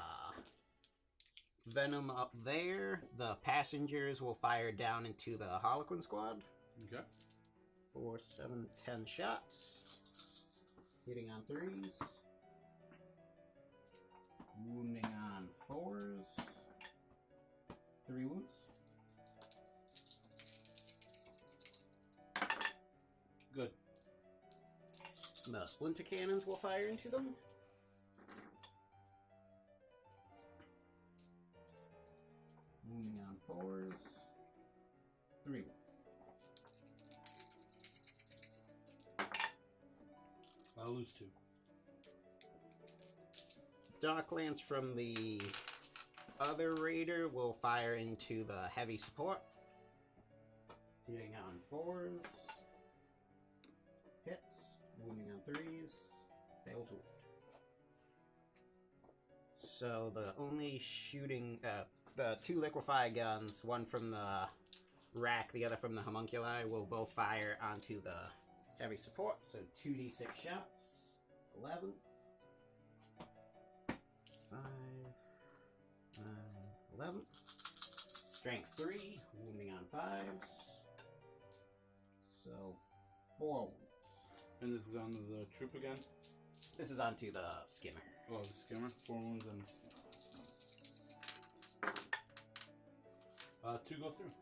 Venom up there. The passengers will fire down into the Harlequin squad. Okay. 4, 7, 10 shots. Hitting on 3s. Wounding on 4s. 3 wounds. Good. The splinter cannons will fire into them. Wounding on 4s. 3 wounds. I'll lose 2. Dark Lance from the other raider will fire into the heavy support. Hitting on 4s. Hits. Wounding on 3s. Failed to wound. So the only shooting, the 2 liquefy guns, one from the rack, the other from the homunculi, will both fire onto the heavy support. So 2d6 shots. 11. 5, 11. Strength 3, wounding on 5s. So 4 wounds. And this is on the troop again? This is onto the skimmer. Oh, the skimmer? 4 wounds on the skimmer. 2 go through.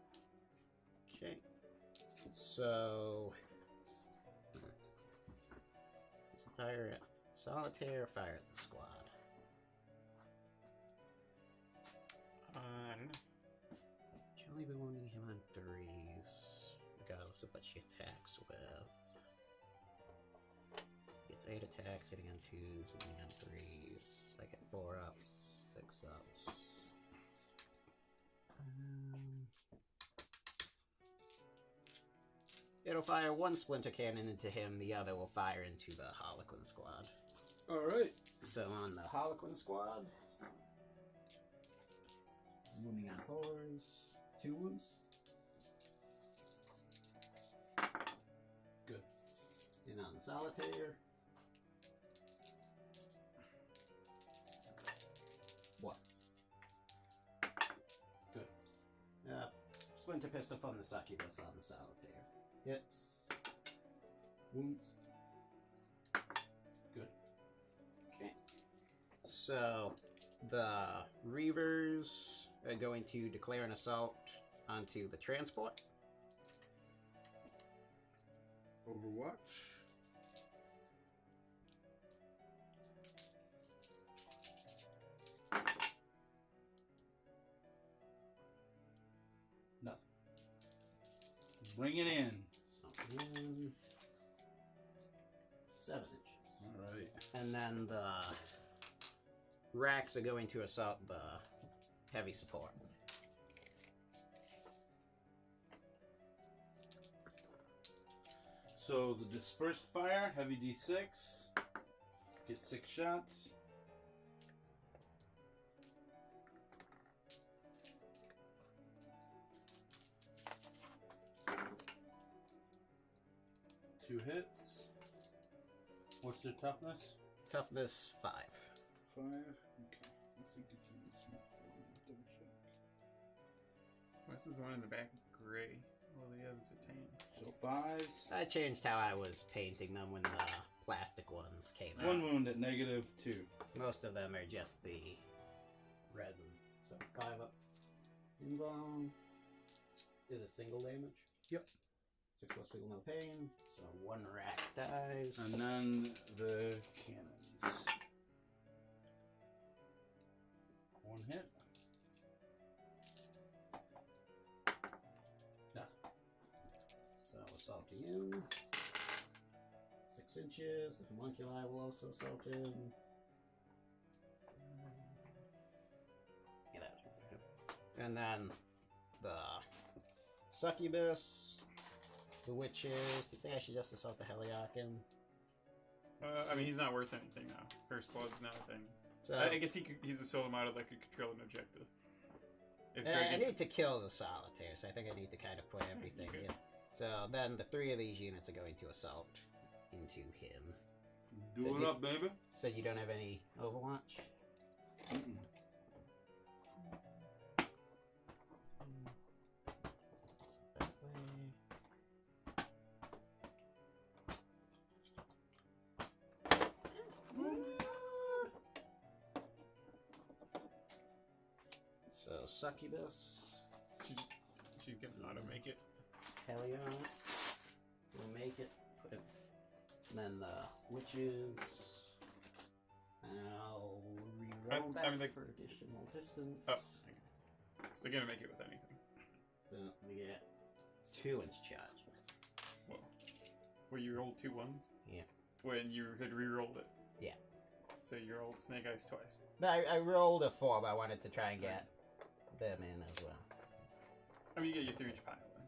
Okay. So fire at solitaire, fire at the squad. I don't know. Should only be wounding him on 3s, regardless of what she attacks with. Gets 8 attacks, hitting on 2s, wounding on 3s. I get 4 ups, 6 ups. It'll fire 1 splinter cannon into him, the other will fire into the Harlequin squad. Alright. So on the Harlequin squad, wounding on 4s, 2 wounds. Good. And on the solitaire, 1. Good. Splinter pistol from the succubus on the solitaire. Hits. Wounds. Good. Okay. So the Reavers are going to declare an assault onto the transport. Overwatch. Nothing. Bring it in. 7 inches. Alright. And then the racks are going to assault the heavy support. So the dispersed fire, heavy D6. Get 6 shots. Two hits. What's their toughness? Toughness 5. 5. Okay. I think it's in this one. Double check. Why is the one in the back gray? Well, the other's a tan. So 5s. I changed how I was painting them when the plastic ones came out. 1 wound at -2. Most of them are just the resin. So 5 up. Invuln is a single damage. Yep. 6 plus feel no pain. So 1 rack dies. And then the cannons. 1 hit. Nothing. So assaulting in. 6 inches. The homunculi will also assault in. Yeah, that was good for him. And then the succubus, the witches. They should just assault the Heliarchan. I mean, he's not worth anything now. First blood's not a thing. So I guess he's a solo model that could control an objective. If I need to kill the solitaires. I think I need to kind of put everything Okay. in. So then the 3 of these units are going to assault into him. Do So it up, baby. So you don't have any Overwatch? Mm-mm. So succubus. She's gonna auto make it. Helion. We'll make it. Put it. And then the witches. I'll reroll back for additional distance. Oh, okay. So gonna make it with anything. So we get 2 inch charge. Whoa. Where you rolled 2 ones? Yeah. When you had re-rolled it? Yeah. So you rolled Snake Eyes twice. No, I rolled a 4, but I wanted to try and get them in as well. I mean, you get your 3 inch pile then.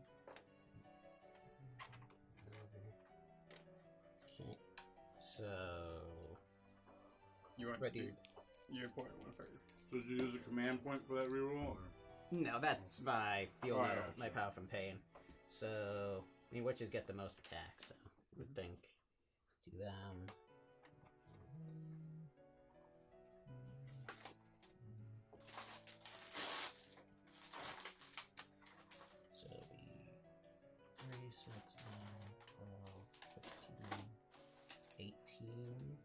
Okay. So. You want to do your important one first. So did you use a command point for that reroll? Or? No, that's my field Oh, note, yeah, my sure. power from pain. So, I mean, witches get the most attack, so I would think do them. So it'll be 3, 6, 9, 12, 15, 18.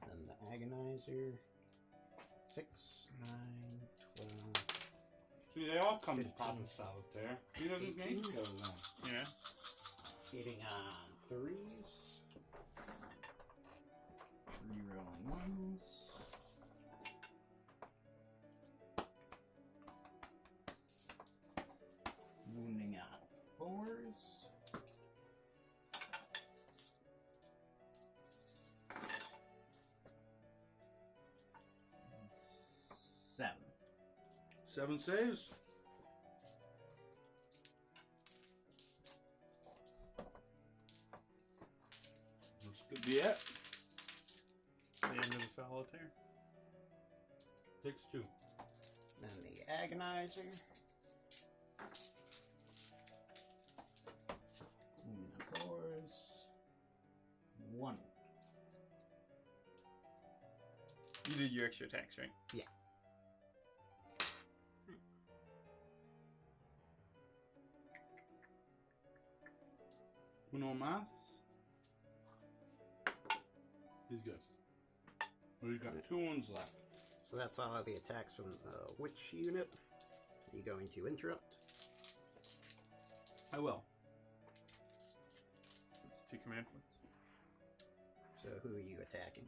Then the agonizer. 6, 9, 12. See, they all come to 15. Papa Solitaire. He doesn't gain 18. skills now. Yeah. Hitting on 3s. Rerolling 1s. Wounding on 4s. Seven. 7 saves. This could be it. The end of the solitaire. Takes 2. Then the agonizer. Wounding on 4s. 1. You did your extra attacks, right? Yeah. Uno más. He's good. We've got 2 wounds left. So that's all of the attacks from the witch unit. Are you going to interrupt? I will. It's 2 command points. So who are you attacking?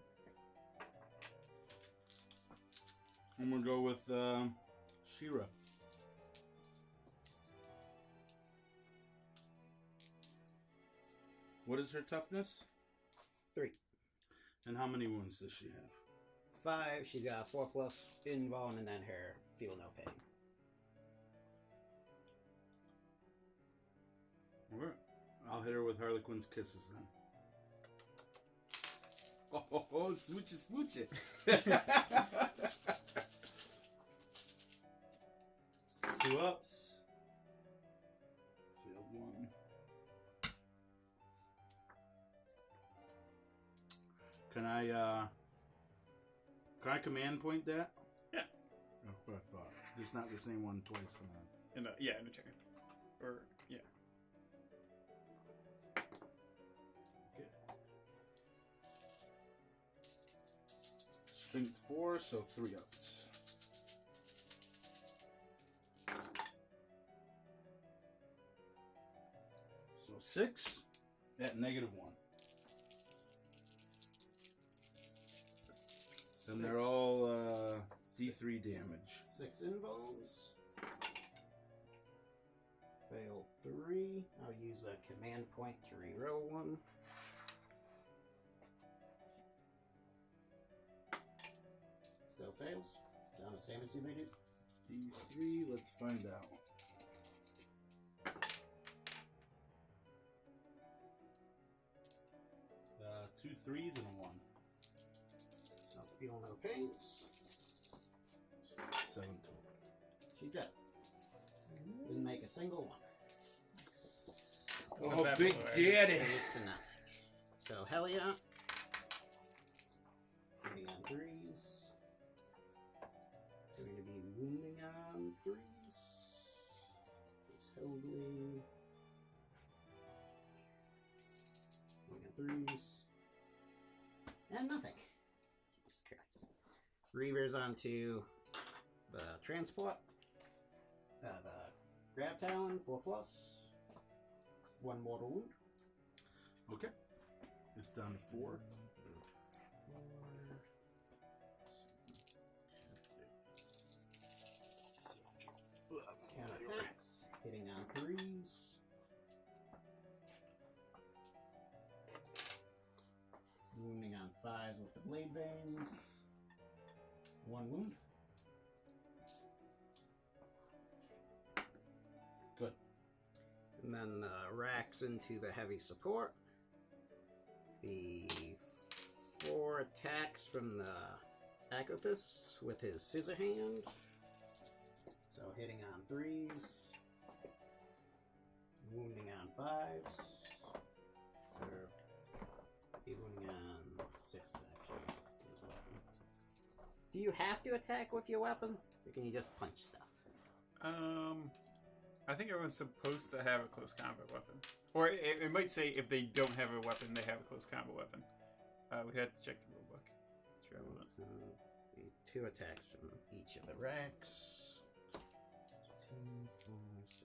I'm gonna go with Shira. What is her toughness? 3. And how many wounds does she have? 5. She's got 4 plus invuln, and then her feel no pain. Alright. I'll hit her with Harlequin's kisses then. Oh, smooch it, smooch it. 2 ups. Failed 1. Can I command point that? Yeah. That's what I thought. Just not the same one twice. In a turn. Or, yeah. Okay. Strength 4, so 3 ups. So 6 at -1. And they're all D3 damage. 6 invulns. Fail 3. I'll use a command point to reroll 1. Still fails. Sound the same as you made it. D3, let's find out. Two 3s and a 1. I'll feel no pains. 7 total. She's dead. Didn't make a single one. Oh, that Big blow, Daddy! It's to nothing. So Helia. Hitting on 3s. Going to be wounding on 3s. It's held wave. Wounding on 3s. And nothing. Jesus Christ. Reavers onto the transport. The grab talon, 4+. 1 mortal wound. Okay. It's down to 4. Counter attacks, hitting on 3s. Wounding on 5s with the blade veins. 1 wound. Good. And then racks into the heavy support. The 4 attacks from the Acopus with his scissor hand. So hitting on 3s. Wounding on 5s. Or wounding on 6s actually. Do you have to attack with your weapon? Or can you just punch stuff? I think everyone's supposed to have a close combat weapon. Or it might say if they don't have a weapon, they have a close combat weapon. We'd have to check the rulebook. So, 2 attacks from each of the racks. 2, 4, 6,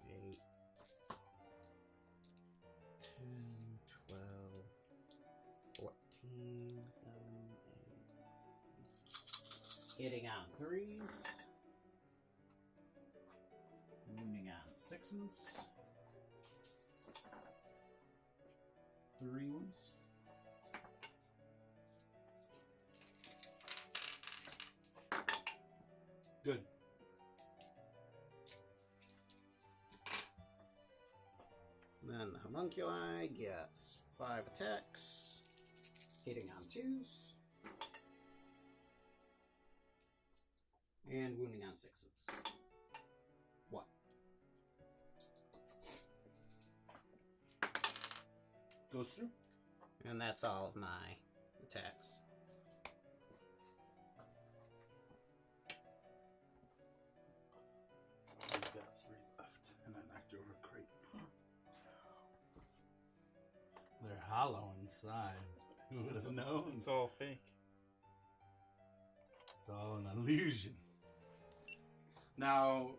8, 10, 12, 14, 7, 8. Hitting on 3s. Wounding on 6s. 3 wounds. Good. Then the homunculi gets 5 attacks, hitting on 2s, and wounding on 6s. 1. Goes through. And that's all of my attacks. I've got 3 left, and I knocked over a crate. They're hollow inside. Who would have known? It's all fake. It's all an illusion. Now,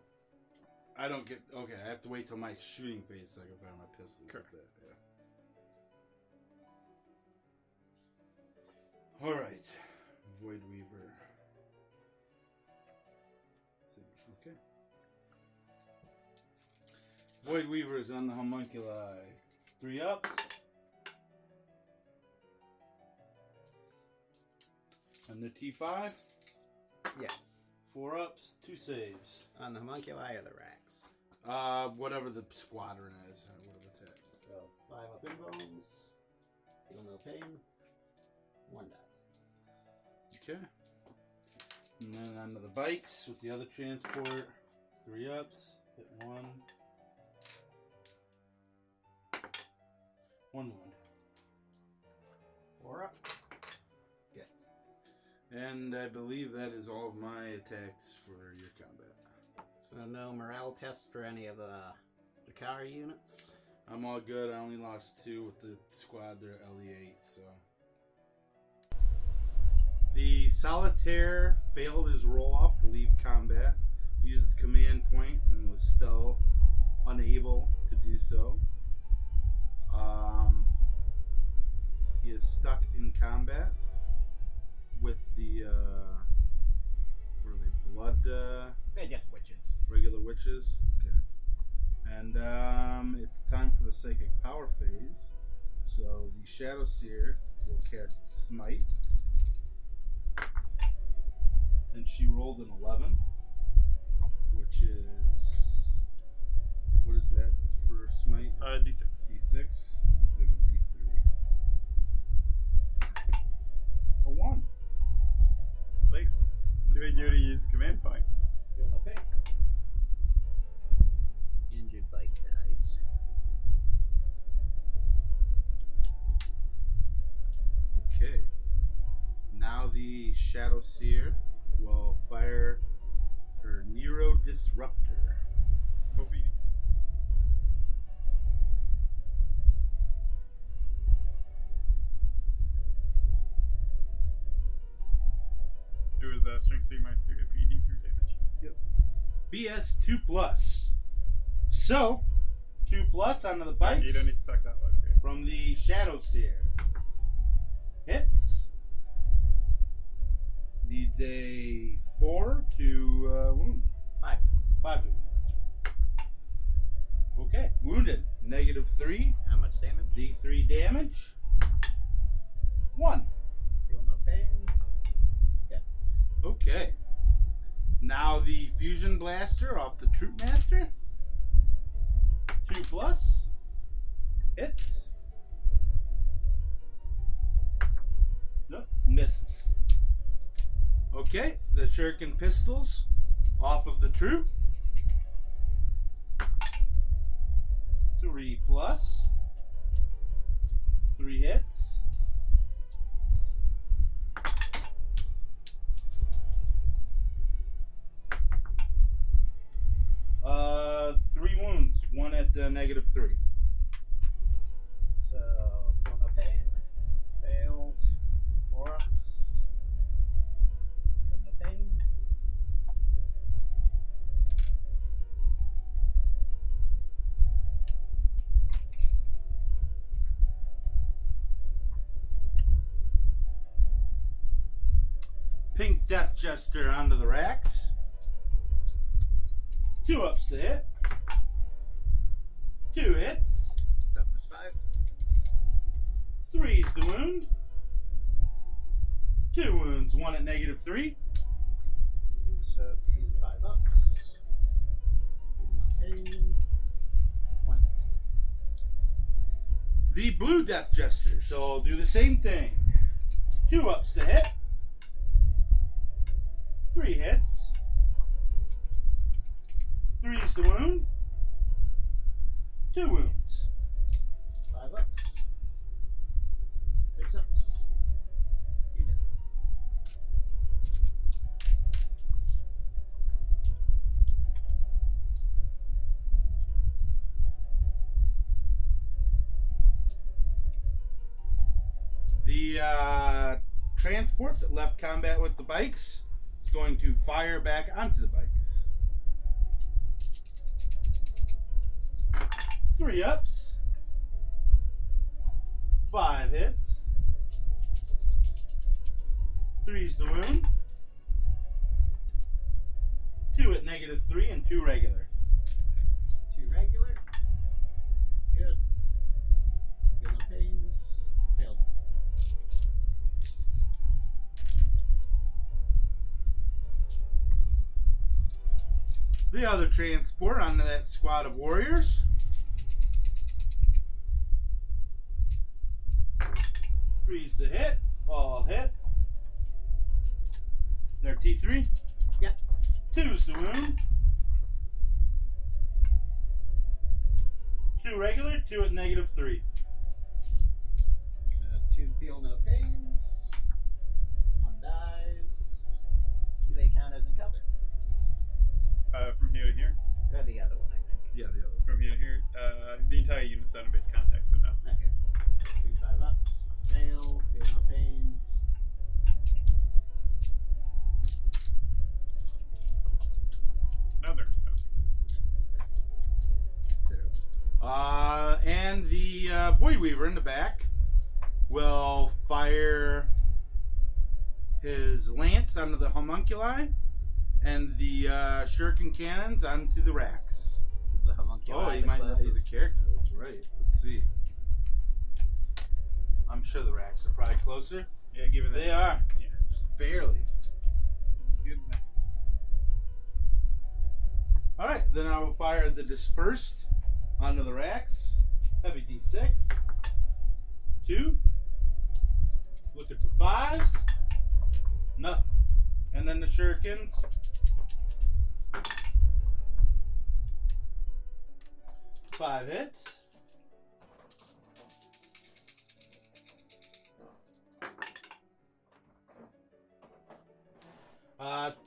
I don't get... Okay, I have to wait till my shooting phase so I can fire my pistol. Correct. That, yeah. Alright. Void Weaver. Let's see. Okay. Void Weaver is on the homunculi. 3 ups. And the T5? Yeah. 4 ups, 2 saves. On the homunculi or the racks? Whatever the squadron is. Whatever attacks. So 5 up in bones. Feel no pain. 1 dies. Okay. And then onto the bikes with the other transport. 3 ups. Hit 1. 1 wound. 4 up. And I believe that is all of my attacks for your combat. So no morale tests for any of the Drukhari units? I'm all good. I only lost 2 with the squad. They're LE8, so... The Solitaire failed his roll-off to leave combat. Used the command point and was still unable to do so. He is stuck in combat with the what are they? Blood They're just witches. regular witches. Okay. And it's time for the psychic power phase. So the Shadow Seer will cast Smite. And she rolled an 11, which is, what is that for Smite? D6. D6. Let's do a D3. A 1. Spicy. Too bad you already used the command point. Feel no pain. Injured bike dies. Okay. Now the Shadow Seer will fire her Nero Disruptor. Hope It was strength 3 minus 3 AP D3 damage. Yep. BS 2+. So, 2+ onto the bikes. You don't need to talk that loud. Okay. From the Shadow Seer. Hits. Needs a 4 to wound. 5. 5 to wound. Okay. Wounded. -3. How much damage? D3 damage. 1. Feel no pain. Yep. Okay. Now the Fusion Blaster off the Troop Master. 2+. Hits. Nope. Misses. Okay. The Shuriken Pistols off of the Troop. 3+. 3 hits. Three wounds. One at -3. So, feel no pain. Failed. 4 ups. Feel no pain. Pink Death Jester onto the racks. 2 ups to hit. 2 hits. Toughness 5. 3's the wound. 2 wounds. 1 at -3. So, 2 5 ups. Feel no pain. 1 hit. The Blue Death Jester shall do the same thing. 2 ups to hit. 3 hits. 3's the wound. 2 wounds. 5 ups. 6 ups. 2 down. The transport that left combat with the bikes is going to fire back onto the bikes. 3 ups. 5 hits. 3's the wound. 2 at -3 and 2 regular. 2 regular. Good. Feel no pains. Failed. The other transport onto that squad of warriors. 3's the hit. All hit. They're T3. Yep. 2's the wound. 2 regular, 2 at -3. So 2 feel no pains. 1 dies. Do they count as in cover? From here to here. Or the other one, I think. Yeah, the other. From here to here. The entire unit's on a base contact, so no. Okay. 2 5 ups. Fail. Feel no pains. No, they're in cover. It's terrible. And the Void Weaver in the back will fire his lance onto the homunculi and the shuriken cannons onto the racks. Is the homunculi Oh, he the might not use a closest? character. That's right. Let's see. I'm sure the racks are probably closer. Yeah, given that. They are. Yeah. Just barely. Good. Alright, then I will fire the dispersed onto the racks. Heavy D6. 2. Looking for 5s. Nothing. And then the shurikens. 5 hits.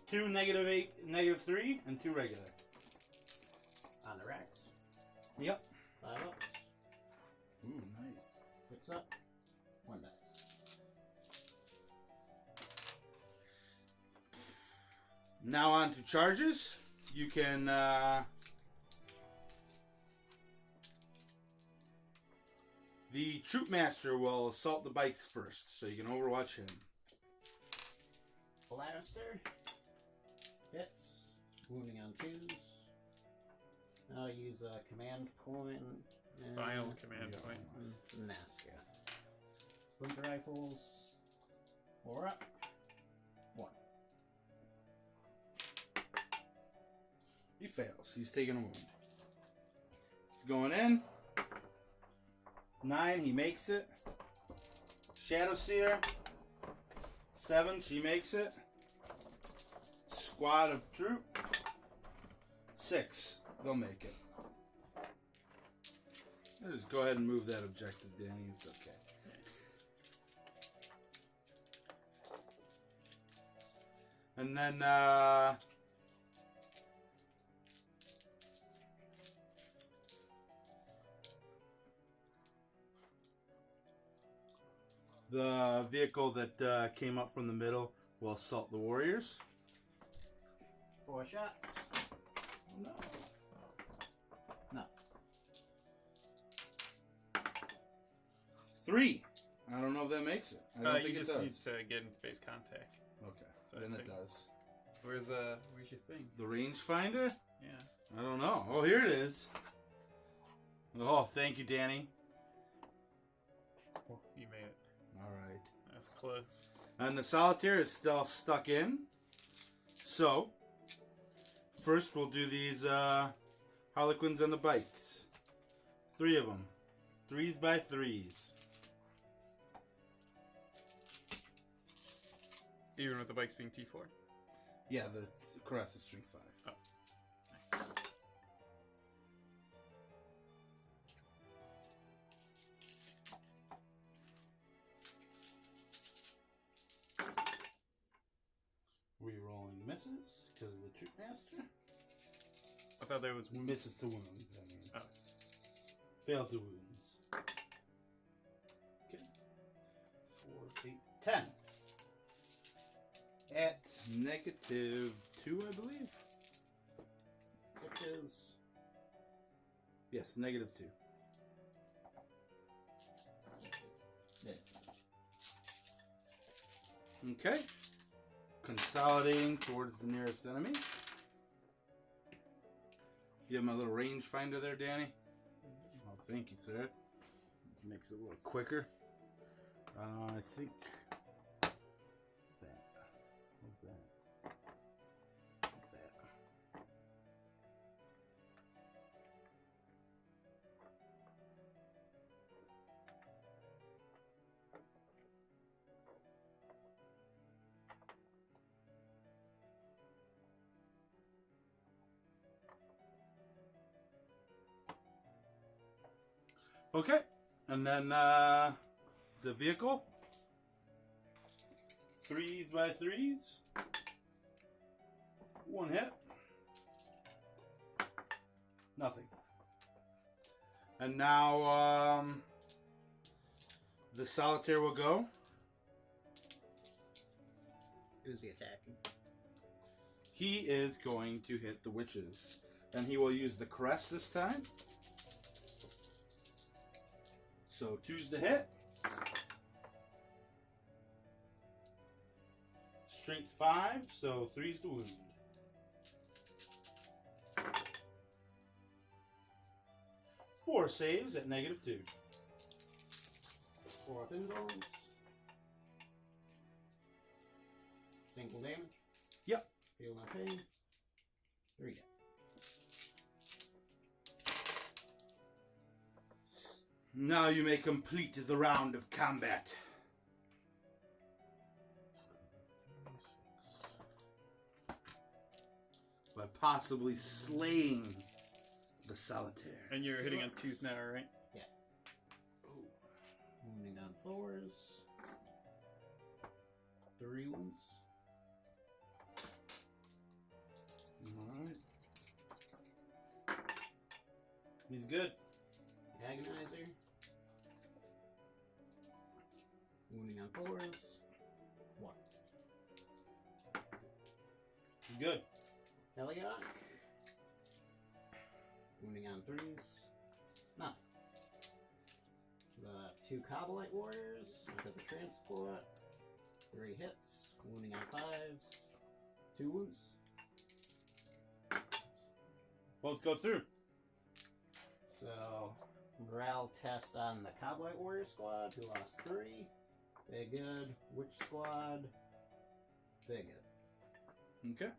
Two -8, -3, and 2 regular. On the racks. Yep. 5 ups. Ooh, nice. 6 up. 1 dies. Now on to charges. You can the Troop Master will assault the bikes first, so you can overwatch him. Blaster. Hits. Wounding on 2s. I'll use a command point. And Final command point. Masker. Splinter rifles. 4 up. 1. He fails. He's taking a wound. He's going in. 9, he makes it. Shadow Seer. 7, she makes it. Squad of troop. 6, they'll make it. I'll just go ahead and move that objective, Danny. It's okay. And then, the vehicle that came up from the middle will assault the warriors. 4 shots. Oh, no. No. 3. I don't know if that makes it. I don't think You it just does. need to get in space contact. Okay, So then I it think- does. Where's your thing? The rangefinder? Yeah. I don't know. Oh, here it is. Oh, thank you, Danny. Oh, you made it. All right. That's close. And the solitaire is still stuck in. So, first we'll do these Harlequins on the bikes. 3 of them. 3s by 3s. Even with the bikes being T4. Yeah, the Caress is strength 5. Oh. Nice. Rerolling misses because of the Troop Master. I thought there was one. Misses to wounds. I mean. Oh. Fail to wounds. Okay. 4, 8, 10. At -2, I believe. 6s. Yes, -2. Dead. Okay. Consolidating towards the nearest enemy. You have my little rangefinder there, Danny? Oh, thank you, sir. This makes it a little quicker. I think that. Okay, and then the vehicle. 3s by 3s. 1 hit. Nothing. And now the solitaire will go. Who's he attacking? He is going to hit the witches. And he will use the Caress this time. So 2's to hit. Strength 5, so 3's to wound. Four saves at -2. 4 pinballs. Single damage. Yep. Feel no pain. 3 dead. Now you may complete the round of combat. By possibly slaying the solitaire. And you're hitting on 2s now, right? Yeah. Wounding on 4s. 3 ones. Alright. He's good. Agonizer. Wounding on 4s. 1. Good. Heliarch. Wounding on 3s. Nothing. The 2 Cobalite Warriors into the transport. 3 hits. Wounding on 5s. 2 wounds. Both go through. So, morale test on the Cobalite Warrior squad, who lost 3. They're good. Witch squad, they're good. Okay.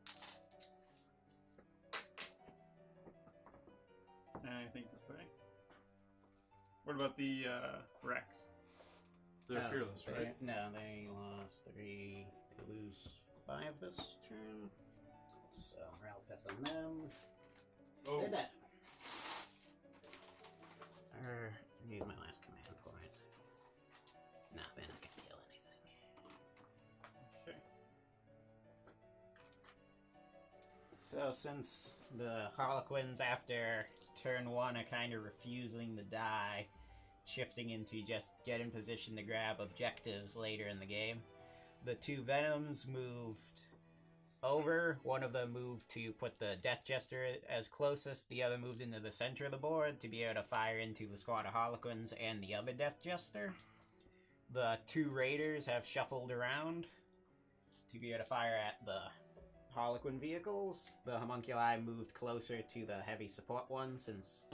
Anything to say? What about the Rex? They're fearless, they, right? No, they lost 3. They lose 5 this turn. So, morale test on them. Oh. They're dead. Use my last command point. Nah, they're not gonna kill anything. Okay. So since the Harlequins after turn 1 are kind of refusing to die, shifting into just get in position to grab objectives later in the game, the 2 Venoms moved over. One of them moved to put the Death Jester as closest, the other moved into the center of the board to be able to fire into the squad of Harlequins and the other Death Jester. The 2 Raiders have shuffled around to be able to fire at the Harlequin vehicles. The Homunculi moved closer to the heavy support one since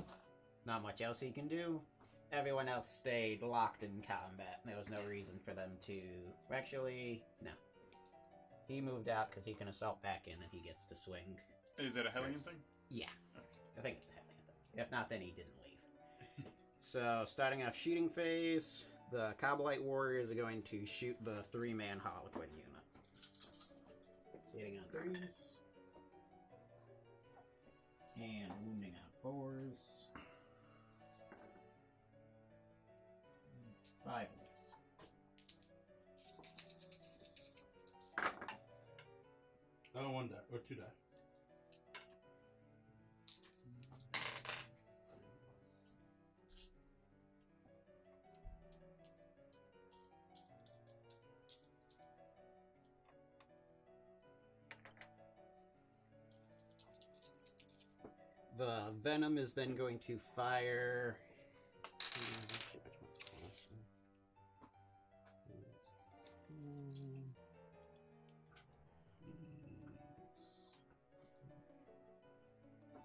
not much else he can do. Everyone else stayed locked in combat. There was no reason for them to... Actually, no. He moved out because he can assault back in and he gets to swing. Is it a Hellion thing? Yeah. I think it's a Hellion thing. If not, then he didn't leave. So, starting off shooting phase, the Cobalite Warriors are going to shoot the 3-man Harlequin unit. Hitting on 3s. And wounding on 4s. 5 wounds. Oh, 1 die. Or 2 die. The Venom is then going to fire...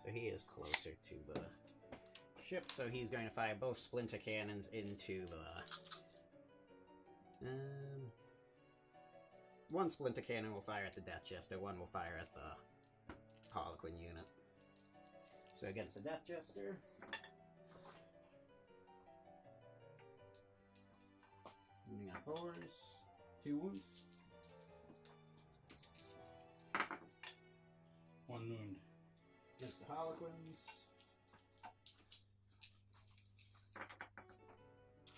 So he is closer to the ship, so he's going to fire both splinter cannons into the... one splinter cannon will fire at the Death Jester, one will fire at the Harlequin unit. So against the Death Jester... Moving on 4s, 2 wounds. 1 wound. Against the Harlequins.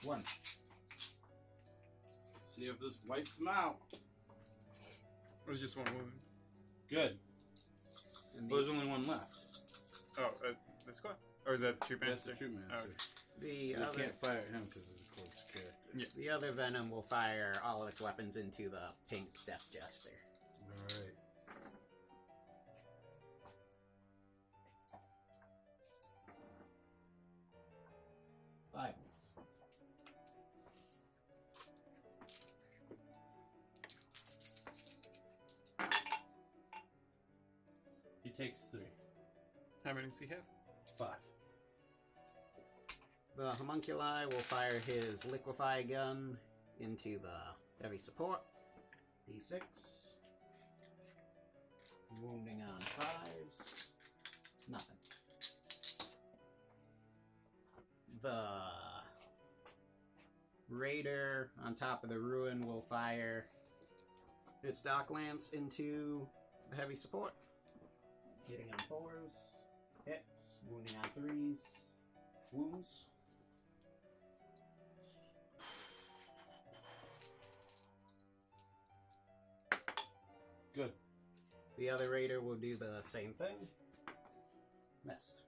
1. See if this wipes them out. It was just 1 wound. Good. And Well, there's only 1 left. Oh, this squad? Or is that the Troop That's Master? the Troop Master. the You other, can't fire at him because he's a close character. the other Venom will fire all of its weapons into the pink Death Jester. Alright. Five. He takes 3. How many does he have? 5. The Homunculi will fire his Liquefy gun into the heavy support. D6. Wounding on 5s. Nothing. The Raider on top of the ruin will fire its Dark Lance into the heavy support. Hitting on 4s. Hits. Wounding on 3s. Wounds. Good. The other Raider will do the same thing. Missed.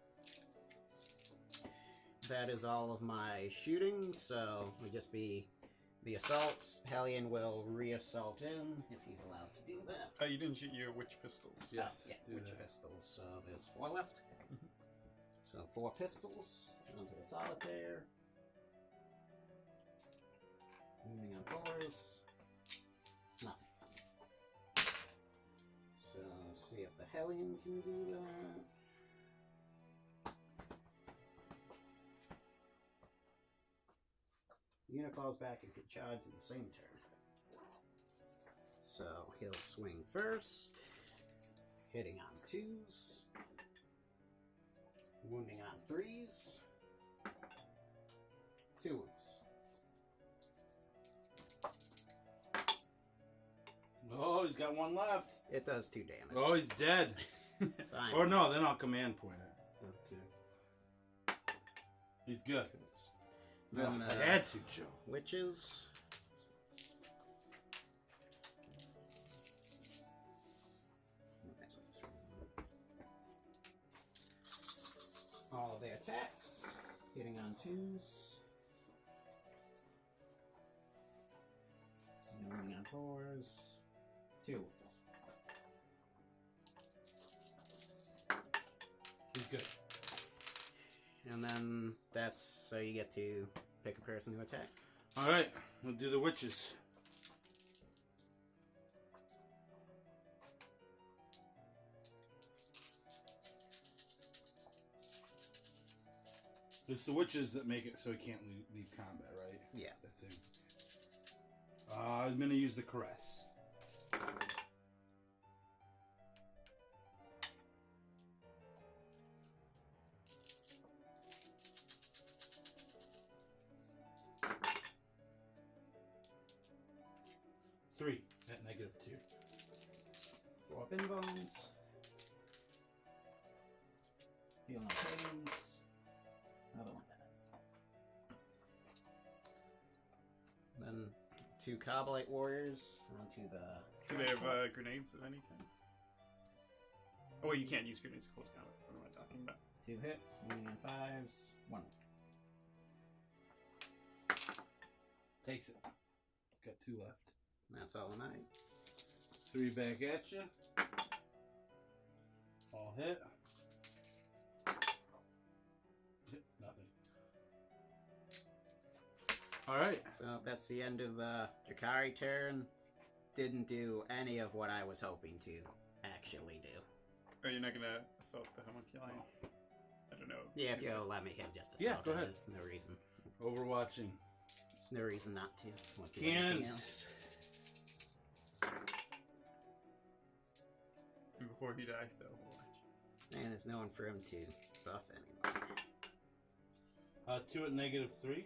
That is all of my shooting, so it'll just be the assaults. Hellion will re-assault him if he's allowed to do that. You didn't shoot your witch pistols. Yes. Yeah, do witch that. pistols. So there's 4 left. So 4 pistols onto the solitaire. Moving on 4s. Nothing. So see if the Hellion can do that. Unit falls back and can charge in the same turn. So he'll swing first, hitting on 2s, wounding on 3s, 2 wounds. Oh, he's got 1 left. It does 2 damage. Oh, he's dead. Fine. Or no, then I'll command point it. Does 2. He's good. Then, I had to, Joe. Witches. All of their attacks, hitting on 2s. Moving on 4s. 2 wounds. He's good. And then that's so you get to pick a person to attack. All right, we'll do the witches. It's the witches that make it so he can't leave combat, right? Yeah. That thing. I'm gonna use the caress. Three at -2. 4 pin bones. Feel no pains. Another one dies. Then 2 Carbolite warriors onto the. Do they have grenades of any kind? Oh, wait, you can't use grenades close combat. What am I talking about? 2 hits, wounding on 5s, 1. Takes it. Got 2 left. That's all tonight. 3 back at you. All hit. Nothing. All right. So that's the end of the Drukhari turn. Didn't do any of what I was hoping to actually do. Are you not gonna assault the homunculi? I don't know. Yeah, if you'll let me hit just a Yeah, second, go ahead. There's no reason. Overwatching. There's no reason not to. Won't do anything Cannons. else. Before he dies, though, we'll watch. And there's no one for him to buff anymore. 2 at -3.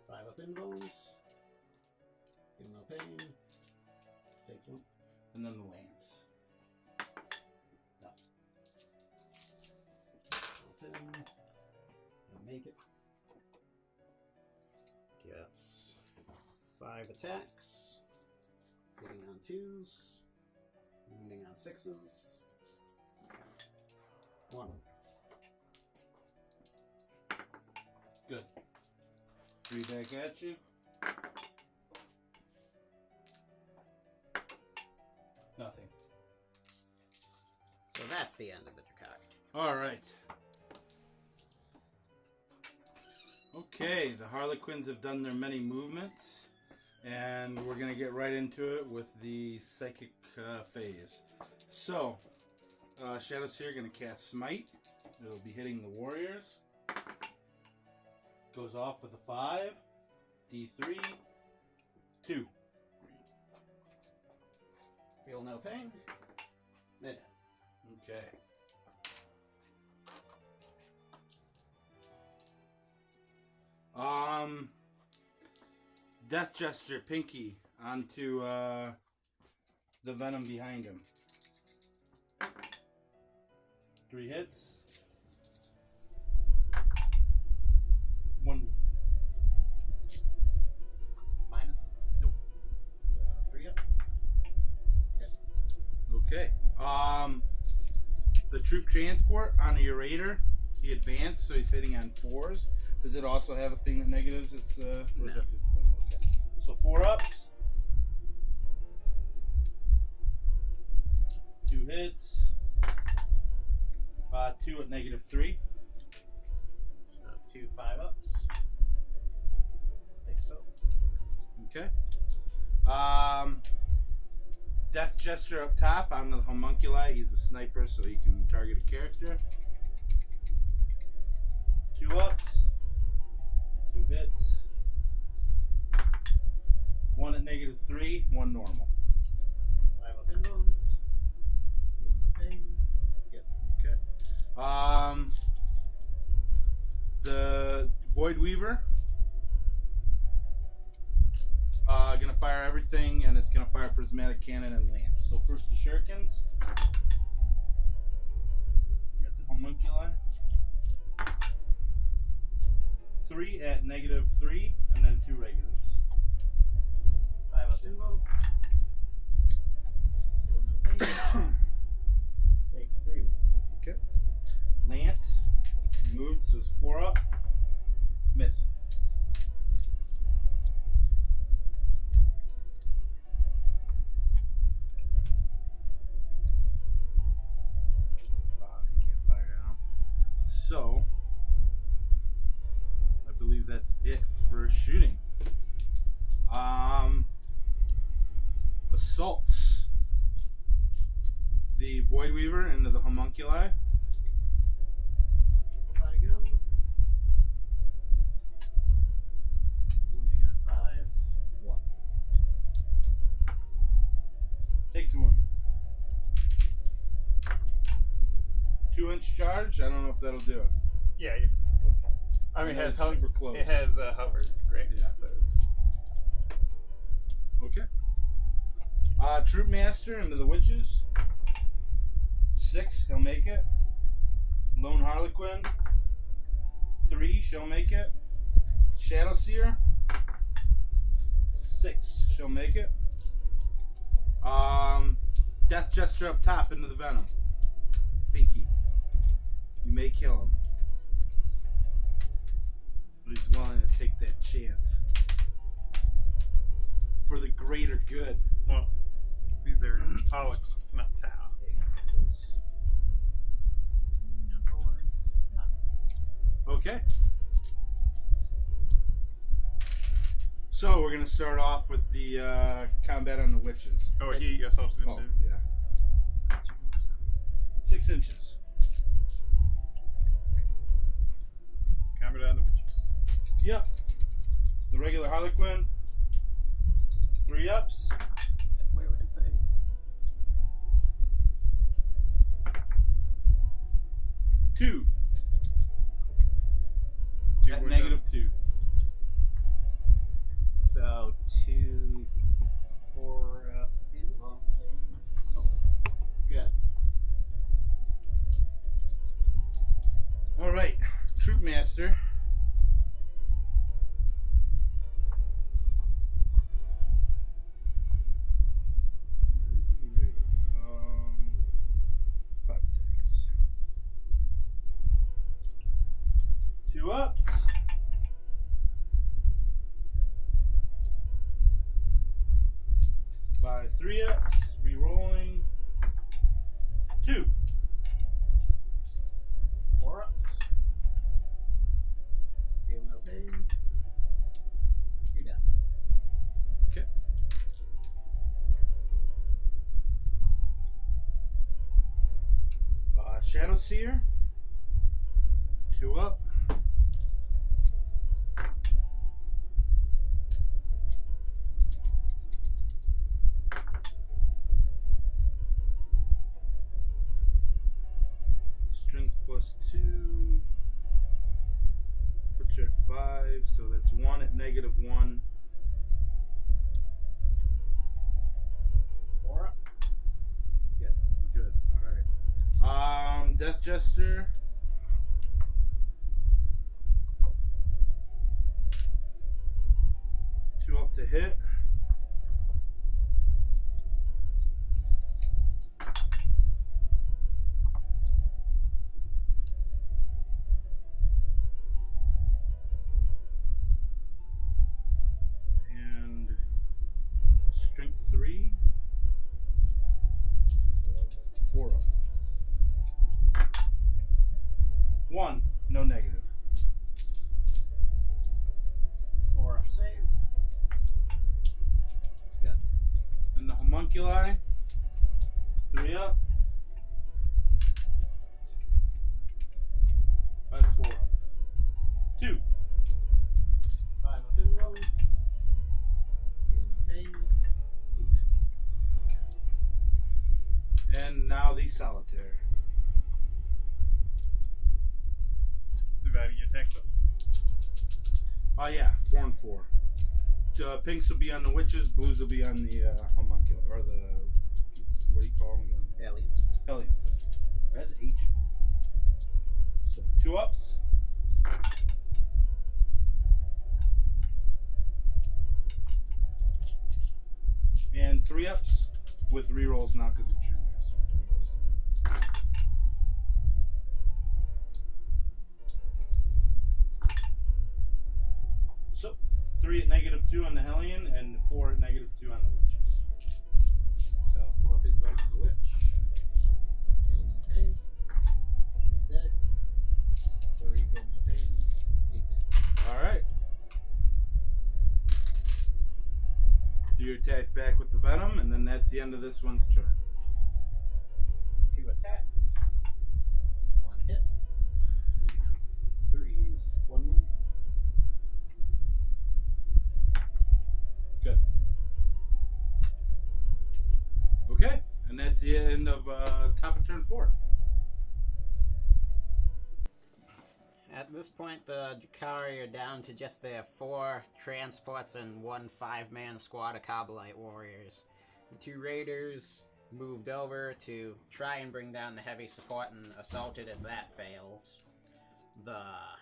5 up in bones. Feel no pain. Takes 1. And then the lance. No. 10. I'll make it. Gets 5 attacks. Hitting on 2s. Wounding on 6s. 1. Good. 3 back at you. Nothing. So that's the end of the Drukhari. All right. Okay, the Harlequins have done their many movements, and we're going to get right into it with the psychic phase. So, Shadow's here going to cast Smite. It'll be hitting the warriors. Goes off with a 5, D3, 2. Feel no pain. They're dead. Okay. Death Gesture, Pinky, onto the Venom behind him. 3 hits. 1. Minus? Nope. So 3 up. Yes. Okay. The troop transport on the Orator, he advanced, so he's hitting on 4s Does it also have a thing that negatives? It's or is No. that just okay. So 4 ups. 2 hits. 2 at -3. So 2 5-ups. Take both. Okay. Death Jester up top on the homunculi. He's a sniper, so he can target a character. 2 ups. 2 hits. 1 at -3, 1 normal. 5 up in bones. Feel no pain. Yep. Okay. The Void Weaver. Gonna fire everything, and it's gonna fire prismatic cannon and lance. So first the shurikens. Got the homunculi. 3 at -3, and then 2 regulars. 5 up in bones. Feel no pain. Takes 3 wounds. Okay. Lance moves, so it's 4 up. Missed. He can't fire now. So, I believe that's it for shooting. Assaults. The Void Weaver into the homunculi. Amplify gun. Wounding on 5s. 1. Takes a wound. 2-inch charge. I don't know if that'll do it. Yeah. I mean, it has super close. It has hover, right? Yeah. So it's Okay. Troop Master into the witches. 6, he'll make it. Lone Harlequin. 3, she'll make it. Shadow Seer. 6, she'll make it. Death Jester up top into the Venom. Pinky. You may kill him. But he's willing to take that chance. For the greater good. well. These are Harlequins, not Tau. Taking 6s. Wounding on 4s. None. Okay. So we're gonna start off with the combat on the witches. Oh, he assaulted him. Oh, Then. yeah. 6 inches. Combat on the witches. Yep. The regular Harlequin. 3 ups. Where would it say? Two. Two At wounds -2. So 2 4 up in bone saves. Good. All right. Troop Master. There it is. 5 attacks. 2 ups. By 3 ups. Rerolling. 2. 4 ups. Feel no pain. You're done. Okay. Shadow Seer. 2 up. Strength +2. Put you at 5, so that's 1 at -1. 4 up. Good. Alright. Death Jester. Two up to hit. 1, no negative. 4 off save. Good. And the homunculi, 3 up. 5, 4 up. 2. 5 up in roll. Healing the pains. He's dead. And now the solitaire. Dividing your attack though. Oh yeah, 4 and 4. Pinks will be on the witches, blues will be on the homunculi, or the, what do you call them again? Aliens. Hellions. That's H. So 2 ups. And 3 ups with rerolls now because it's your master. So 3 at -2 on the Hellion and 4 at -2 on the witches. So 4 big butt on the witch. Healing no pain. She's dead. 3 healing no pain. He's dead. Alright. Do your attacks back with the venom, and then that's the end of this one's turn. 2 attacks. 1 hit. Moving on 3s. 1 wound. Good. Okay, and that's the end of top of turn 4. At this point, the Drukhari are down to just their 4 transports and 1 5-man squad of Kabbalite warriors. The 2 raiders moved over to try and bring down the heavy support and assaulted if that fails. The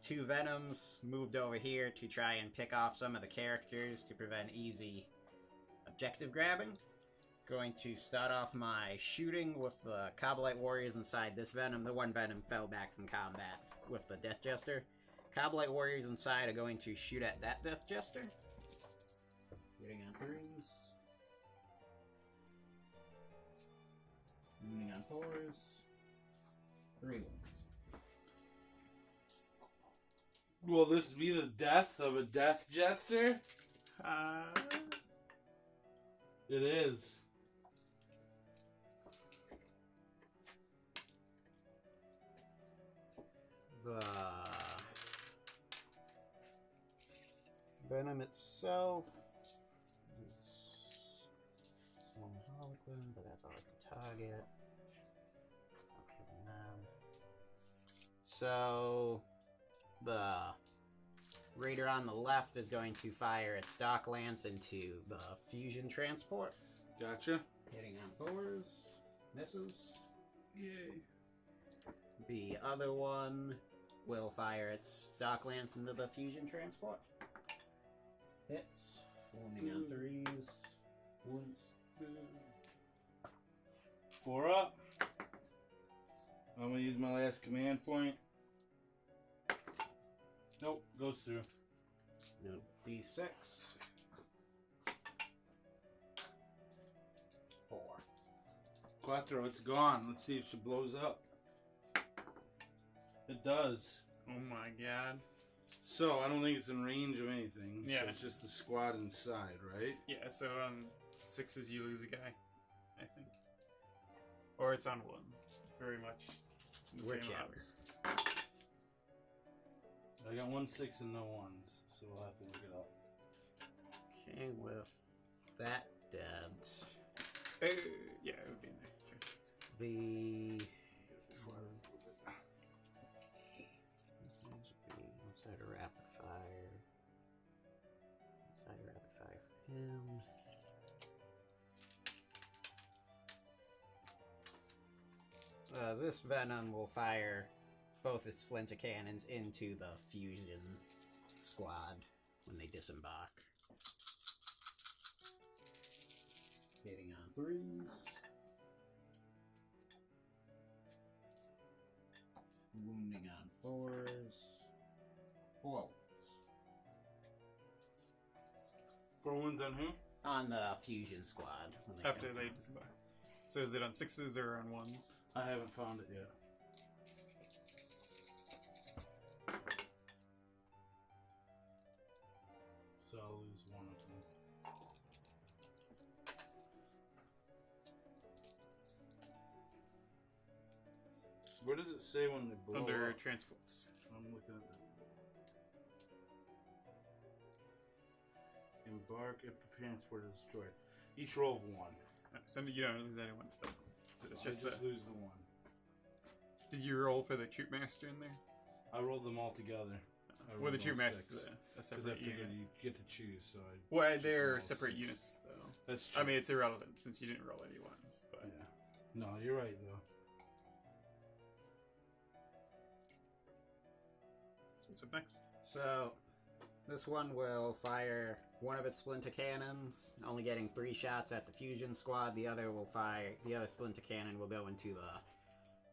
2 Venoms moved over here to try and pick off some of the characters to prevent easy objective grabbing. Going to start off my shooting with the Kabbalite warriors inside this Venom. The 1 Venom fell back from combat with the Death Jester. Kabbalite warriors inside are going to shoot at that Death Jester. Hitting on 3s. Wounding on 4s. 3 wounds. Will this be the death of a Death Jester? It is. The Venom itself is one Harlequin, but that's all I can target. Okay, now. So the Raider on the left is going to fire its Dark Lance into the fusion transport. Gotcha. Hitting on 4s. Misses. Yay. The other one will fire its Dark Lance into the fusion transport. Hits. Wounding on 3s. Wounds. 4 up. I'm gonna use my last command point. Nope, goes through. No. D6. 4. Quattro, it's gone. Let's see if she blows up. It does. Oh my god. So, I don't think it's in range of anything. Yeah. So it's just the squad inside, right? Yeah, so on 6s you lose a guy, I think. Or it's on 1s. It's very much the same Whichever. odds. I got 1 6 and no 1s, so we'll have to look it up. Okay, with that dead. Yeah, it would be in there. Sure. The Before I remove it. inside a rapid fire. Inside a rapid fire for him. This Venom will fire both its splinter cannons into the fusion squad when they disembark. Hitting on 3s. Wounding on 4s. 4 4 wounds on who? on the fusion squad. When they After come they from. disembark. So is it on 6s or on 1s? I haven't found it yet. What does it say when they blow Under up? transports. I'm looking at that. Embark if the transport is destroyed. Each roll of 1. So you don't lose anyone to that. So it's just lose the 1. Did you roll for the troop master in there? I rolled them all together. Well, the troop master Because is a I separate figured unit. you get to choose, so I. Well, just they're rolled separate 6. units, though. That's true. I mean, it's irrelevant since you didn't roll any ones. But Yeah. No, you're right though. what's up next? So, this one will fire one of its splinter cannons, only getting 3 shots at the fusion squad. The other splinter cannon will go into the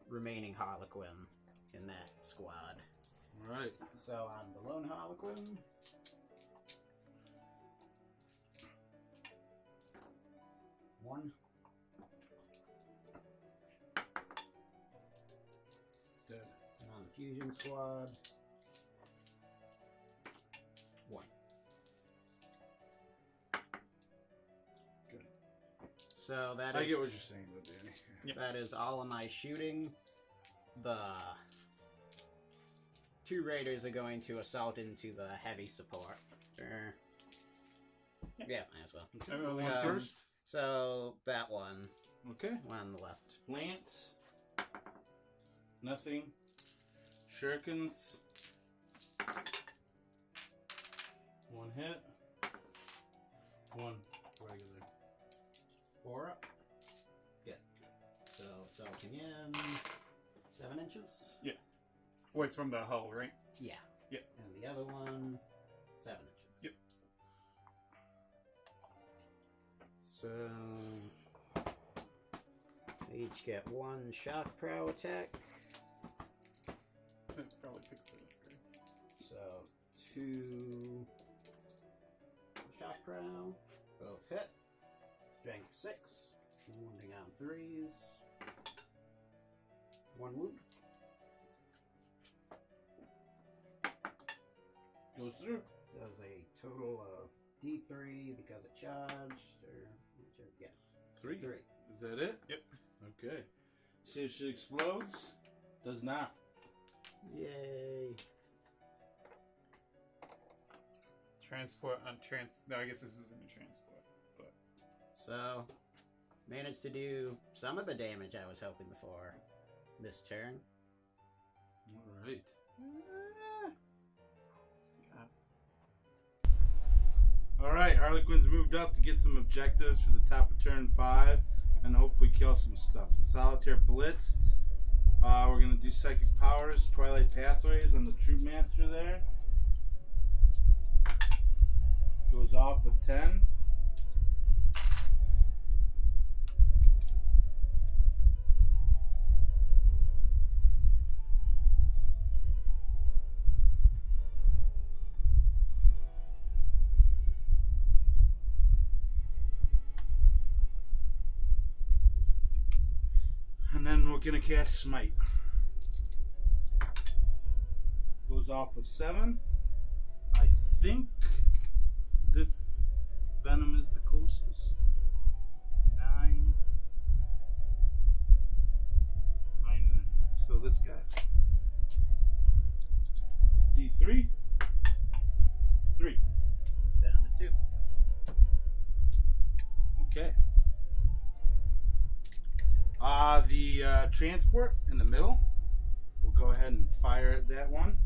remaining Harlequin in that squad. Alright. So, I'm the lone Harlequin. One. Dead. And on the fusion squad. 1. Good. So that I is, get what you're saying, though, Danny. Yep. that is all of my shooting. The 2 raiders are going to assault into the heavy support. Yeah, might as well. Okay. Well, Lance so- first. So that one Okay. on the left. Lance. Nothing. Shurikens. 1 hit. 1 regular. 4 up. Good. So salting in 7 inches. Well, it's from the hull, right? Yeah. Yep. And the other one, 7 inches. Yep. So they each get 1 shock prow attack. Probably fix it. So 2 shock prow, both hit. Strength 6, wounding on 3s. 1 wound. Goes through. Does a total of D3 because it charged, or yeah, 3. 3. Is that it? Yep. Okay. See if she explodes. Does not. Yay! Transport on No, I guess this isn't a transport. But So, managed to do some of the damage I was hoping for this turn. Alright. Alright, Harlequins moved up to get some objectives for the top of turn 5 and hopefully kill some stuff. The Solitaire blitzed. We're going to do Psychic Powers, Twilight Pathways on the Troop Master there. Goes off with 10. And then we're going to cast Smite. Goes off with 7. I think this Venom is the closest. 9. 9.5. So this guy. D3. 3. Down to 2. Okay. The transport in the middle. We'll go ahead and fire at that one.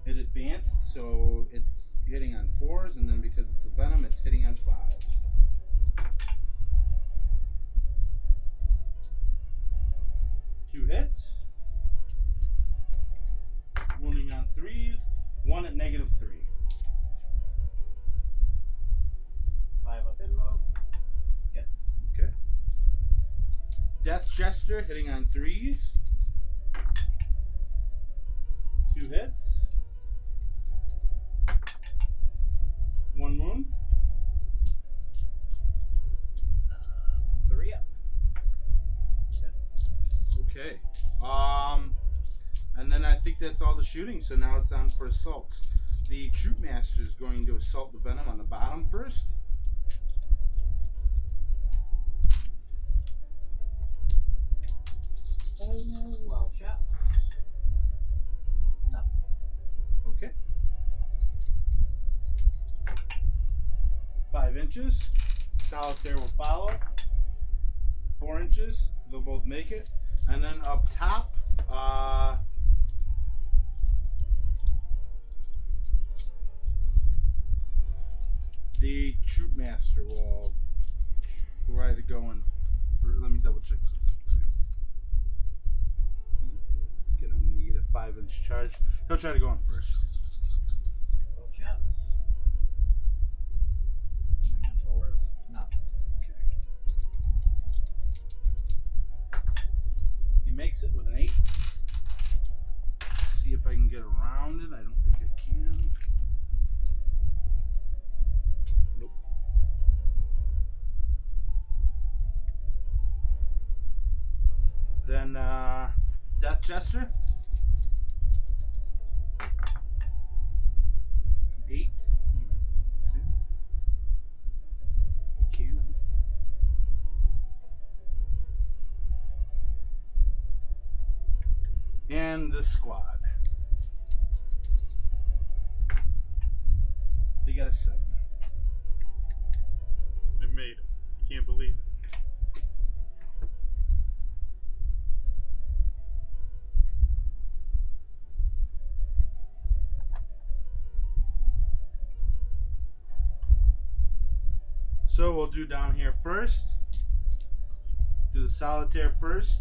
It advanced, so it's hitting on 4s, and then because it's a Venom, it's hitting on 5s. 2 hits. Wounding on 3s. 1 at -3. 5 up in mode. Good. Okay. Death Jester hitting on 3s. 2 hits. 1 wound. 3 up. Good. Okay. And then I think that's all the shooting, so now it's on for assaults. The Troop Master is going to assault the Venom on the bottom first. inches. Solitaire will follow. 4 inches. They'll both make it. And then up top, the Troop Master will try to go in. Let me double check this. He is going to need a 5-inch charge. He'll try to go in first. Roll shots. No. Okay. He makes it with an 8. Let's see if I can get around it. I don't think I can. Nope. Then, Death Jester. 8. Two. You can. And the squad. They got a 7. They made it. I can't believe it. So we'll do down here first. Do the Solitaire first.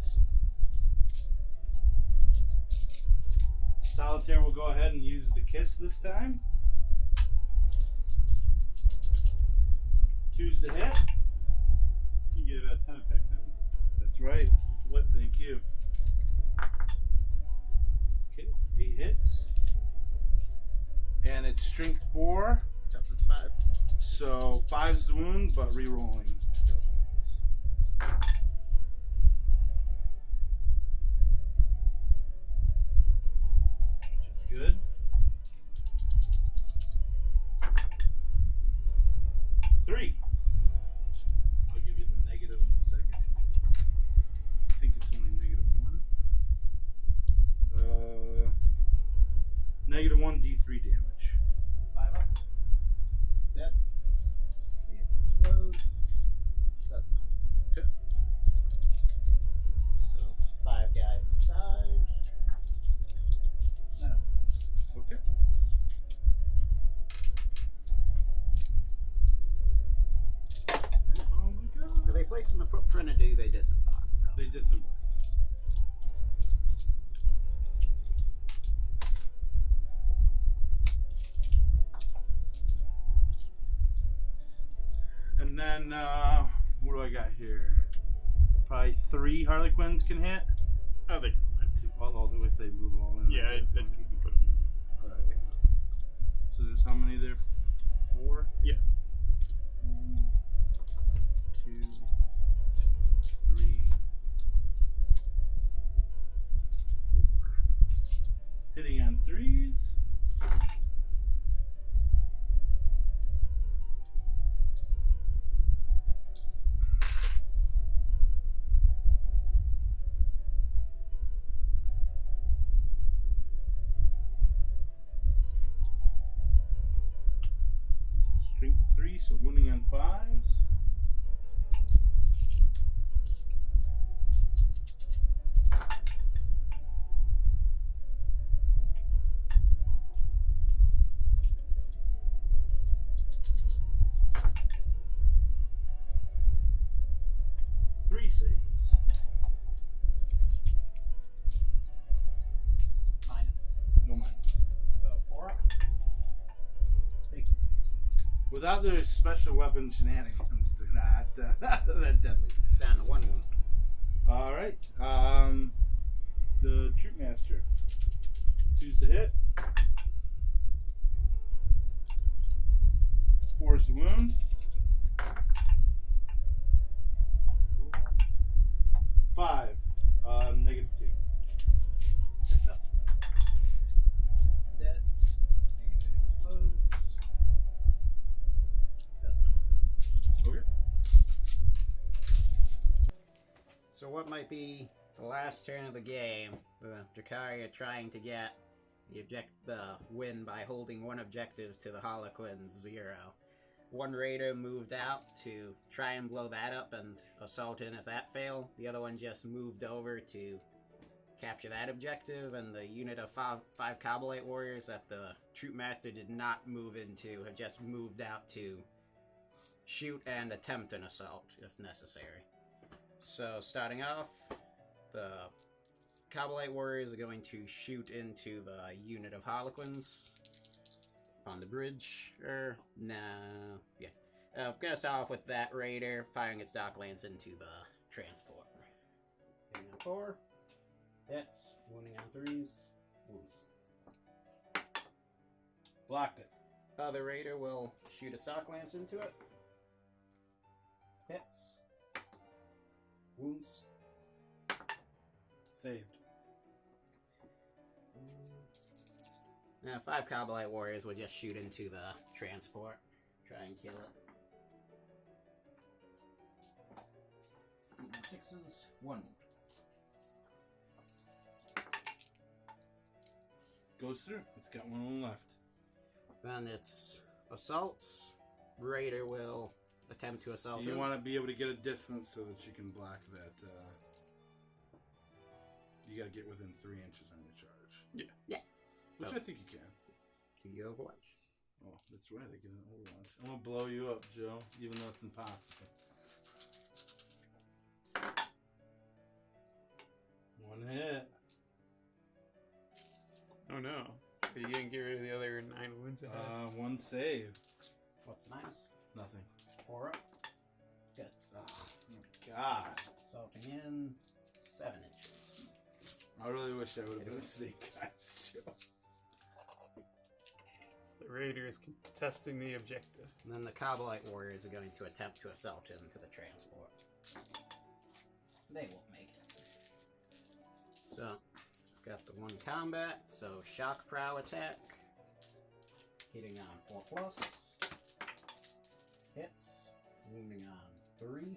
Solitaire will go ahead and use the kiss this time. 2's the hit. You get 10 attacks in. That's right. Blitz. Thank you. Okay, 8 hits. And it's strength 4. Toughness 5. So 5's the wound, but re-rolling. Which is good. Three. I'll give you the negative in a second. I think it's only -1. -1 D3 damage. 5 up. Dead. See if it explodes. Does not. Okay. So 5 guys inside. None of them. Okay. Oh my god. Do they place in the footprint or do they disembark from? They disembark. And then, what do I got here? Probably 3 Harlequins can hit. Oh, they. Although if they move all in. Yeah, like I that. you can put them in. Alright. So there's how many there? 4? Yeah. 1, 2, 3, 4. Hitting on 3s. Strength 3, so wounding on 5s. Three saves. Minus. No minus. So 4 up. Thank you. Without their special weapon shenanigans, they're not that deadly. It's down to 1 wound. All right. The Troop Master. 2's the hit. 4's the wound. 5. -2. 6 up. It's dead. See if it explodes. Does not. Okay. So what might be the last turn of the game? The Drukhari are trying to get the win by holding 1 objective to the Harlequins 0. One raider moved out to try and blow that up and assault in if that failed. The other one just moved over to capture that objective, and the unit of five Kabbalite warriors that the troop master did not move into have just moved out to shoot and attempt an assault if necessary. So starting off, the Kabbalite warriors are going to shoot into the unit of Harlequins on the bridge. I'm gonna start off with that raider firing its dark lance into the transport. Hitting on 4. Hits. Wounding on 3s. Wounds. Blocked it. Other raider will shoot a dark lance into it. Hits. Wounds. Saved. Now, 5 Kabbalite warriors will just shoot into the transport. Try and kill it. 6s. 1. Goes through. It's got one left. Then it's assaults. Raider will attempt to assault You him. want to be able to get a distance so that you can block that. You got to get within 3 inches on your charge. Yeah. Which So- I think you can. Do you Overwatch? Oh, that's right. I get an Overwatch. I'm gonna blow you up, Joe, even though it's impossible. One hit. Oh no. Are you gonna get rid of the other 9 wounds it has? One save. What's the minus? Nothing. 4 up. Good. Oh my god. Assaulting in 7 inches. I really wish I would have been a snake eyes, Joe. The raider is contesting the objective. And then the Kabbalite warriors are going to attempt to assault into the transport. They won't make it. So, it's got the 1 combat, so shock prow attack. Hitting on 4+. Hits. Wounding on 3.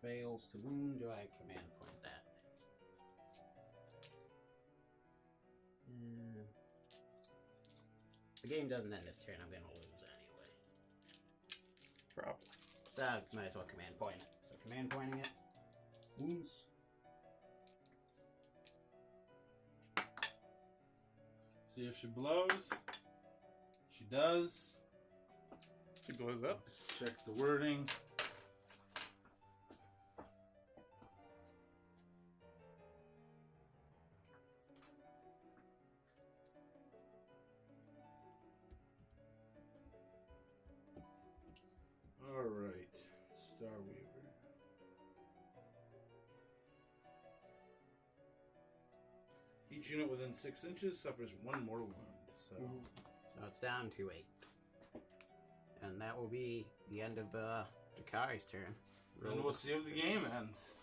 Fails to wound. Do I command point that? The game doesn't end this turn, I'm gonna lose anyway. Probably. So I might as well command point it. So command pointing it. Wounds. See if she blows. She does. She blows up. Check the wording. Alright, Starweaver. Each unit within 6 inches suffers 1 mortal wound. So, So it's down to 8. And that will be the end of the Drukhari's turn. and we'll see if the game ends.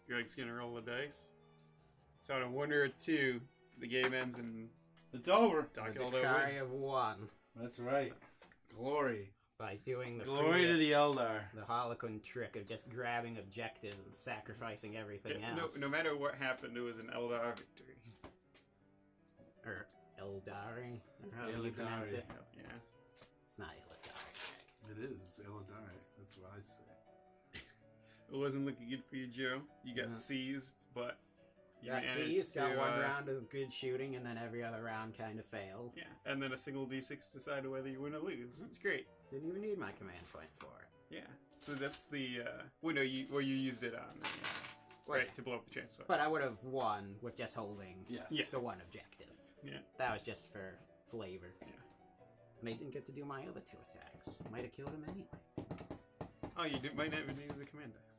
Greg's gonna roll the dice. So in 1 or 2, the game ends and It's over. Doc The held Drukhari over. of 1 That's right. Glory. by doing the Glory to previous- the Eldar. the Harlequin trick of just grabbing objectives and sacrificing everything Yeah, no, else. no matter what happened, it was an Eldar victory. Or Eldari, or however you pronounce Eldari. it. Yeah. It's not Eldari. It is. It's Eldar. That's what I say. It wasn't looking good for you, Joe. You got No. seized, but you Got managed seized, got to, 1 round of good shooting, and then every other round kind of failed. Yeah, and then a single d6 decided whether you win or lose. It's great. Didn't even need my command point for it. Yeah. So that's the. Well, no, you used it on right to blow up the transfer. But I would have won with just holding Yes. Yeah. the 1 objective. Yeah. That was just for flavor. Yeah. And they didn't get to do my other 2 attacks. Might have killed him anyway. Oh, you might not even need the command dice.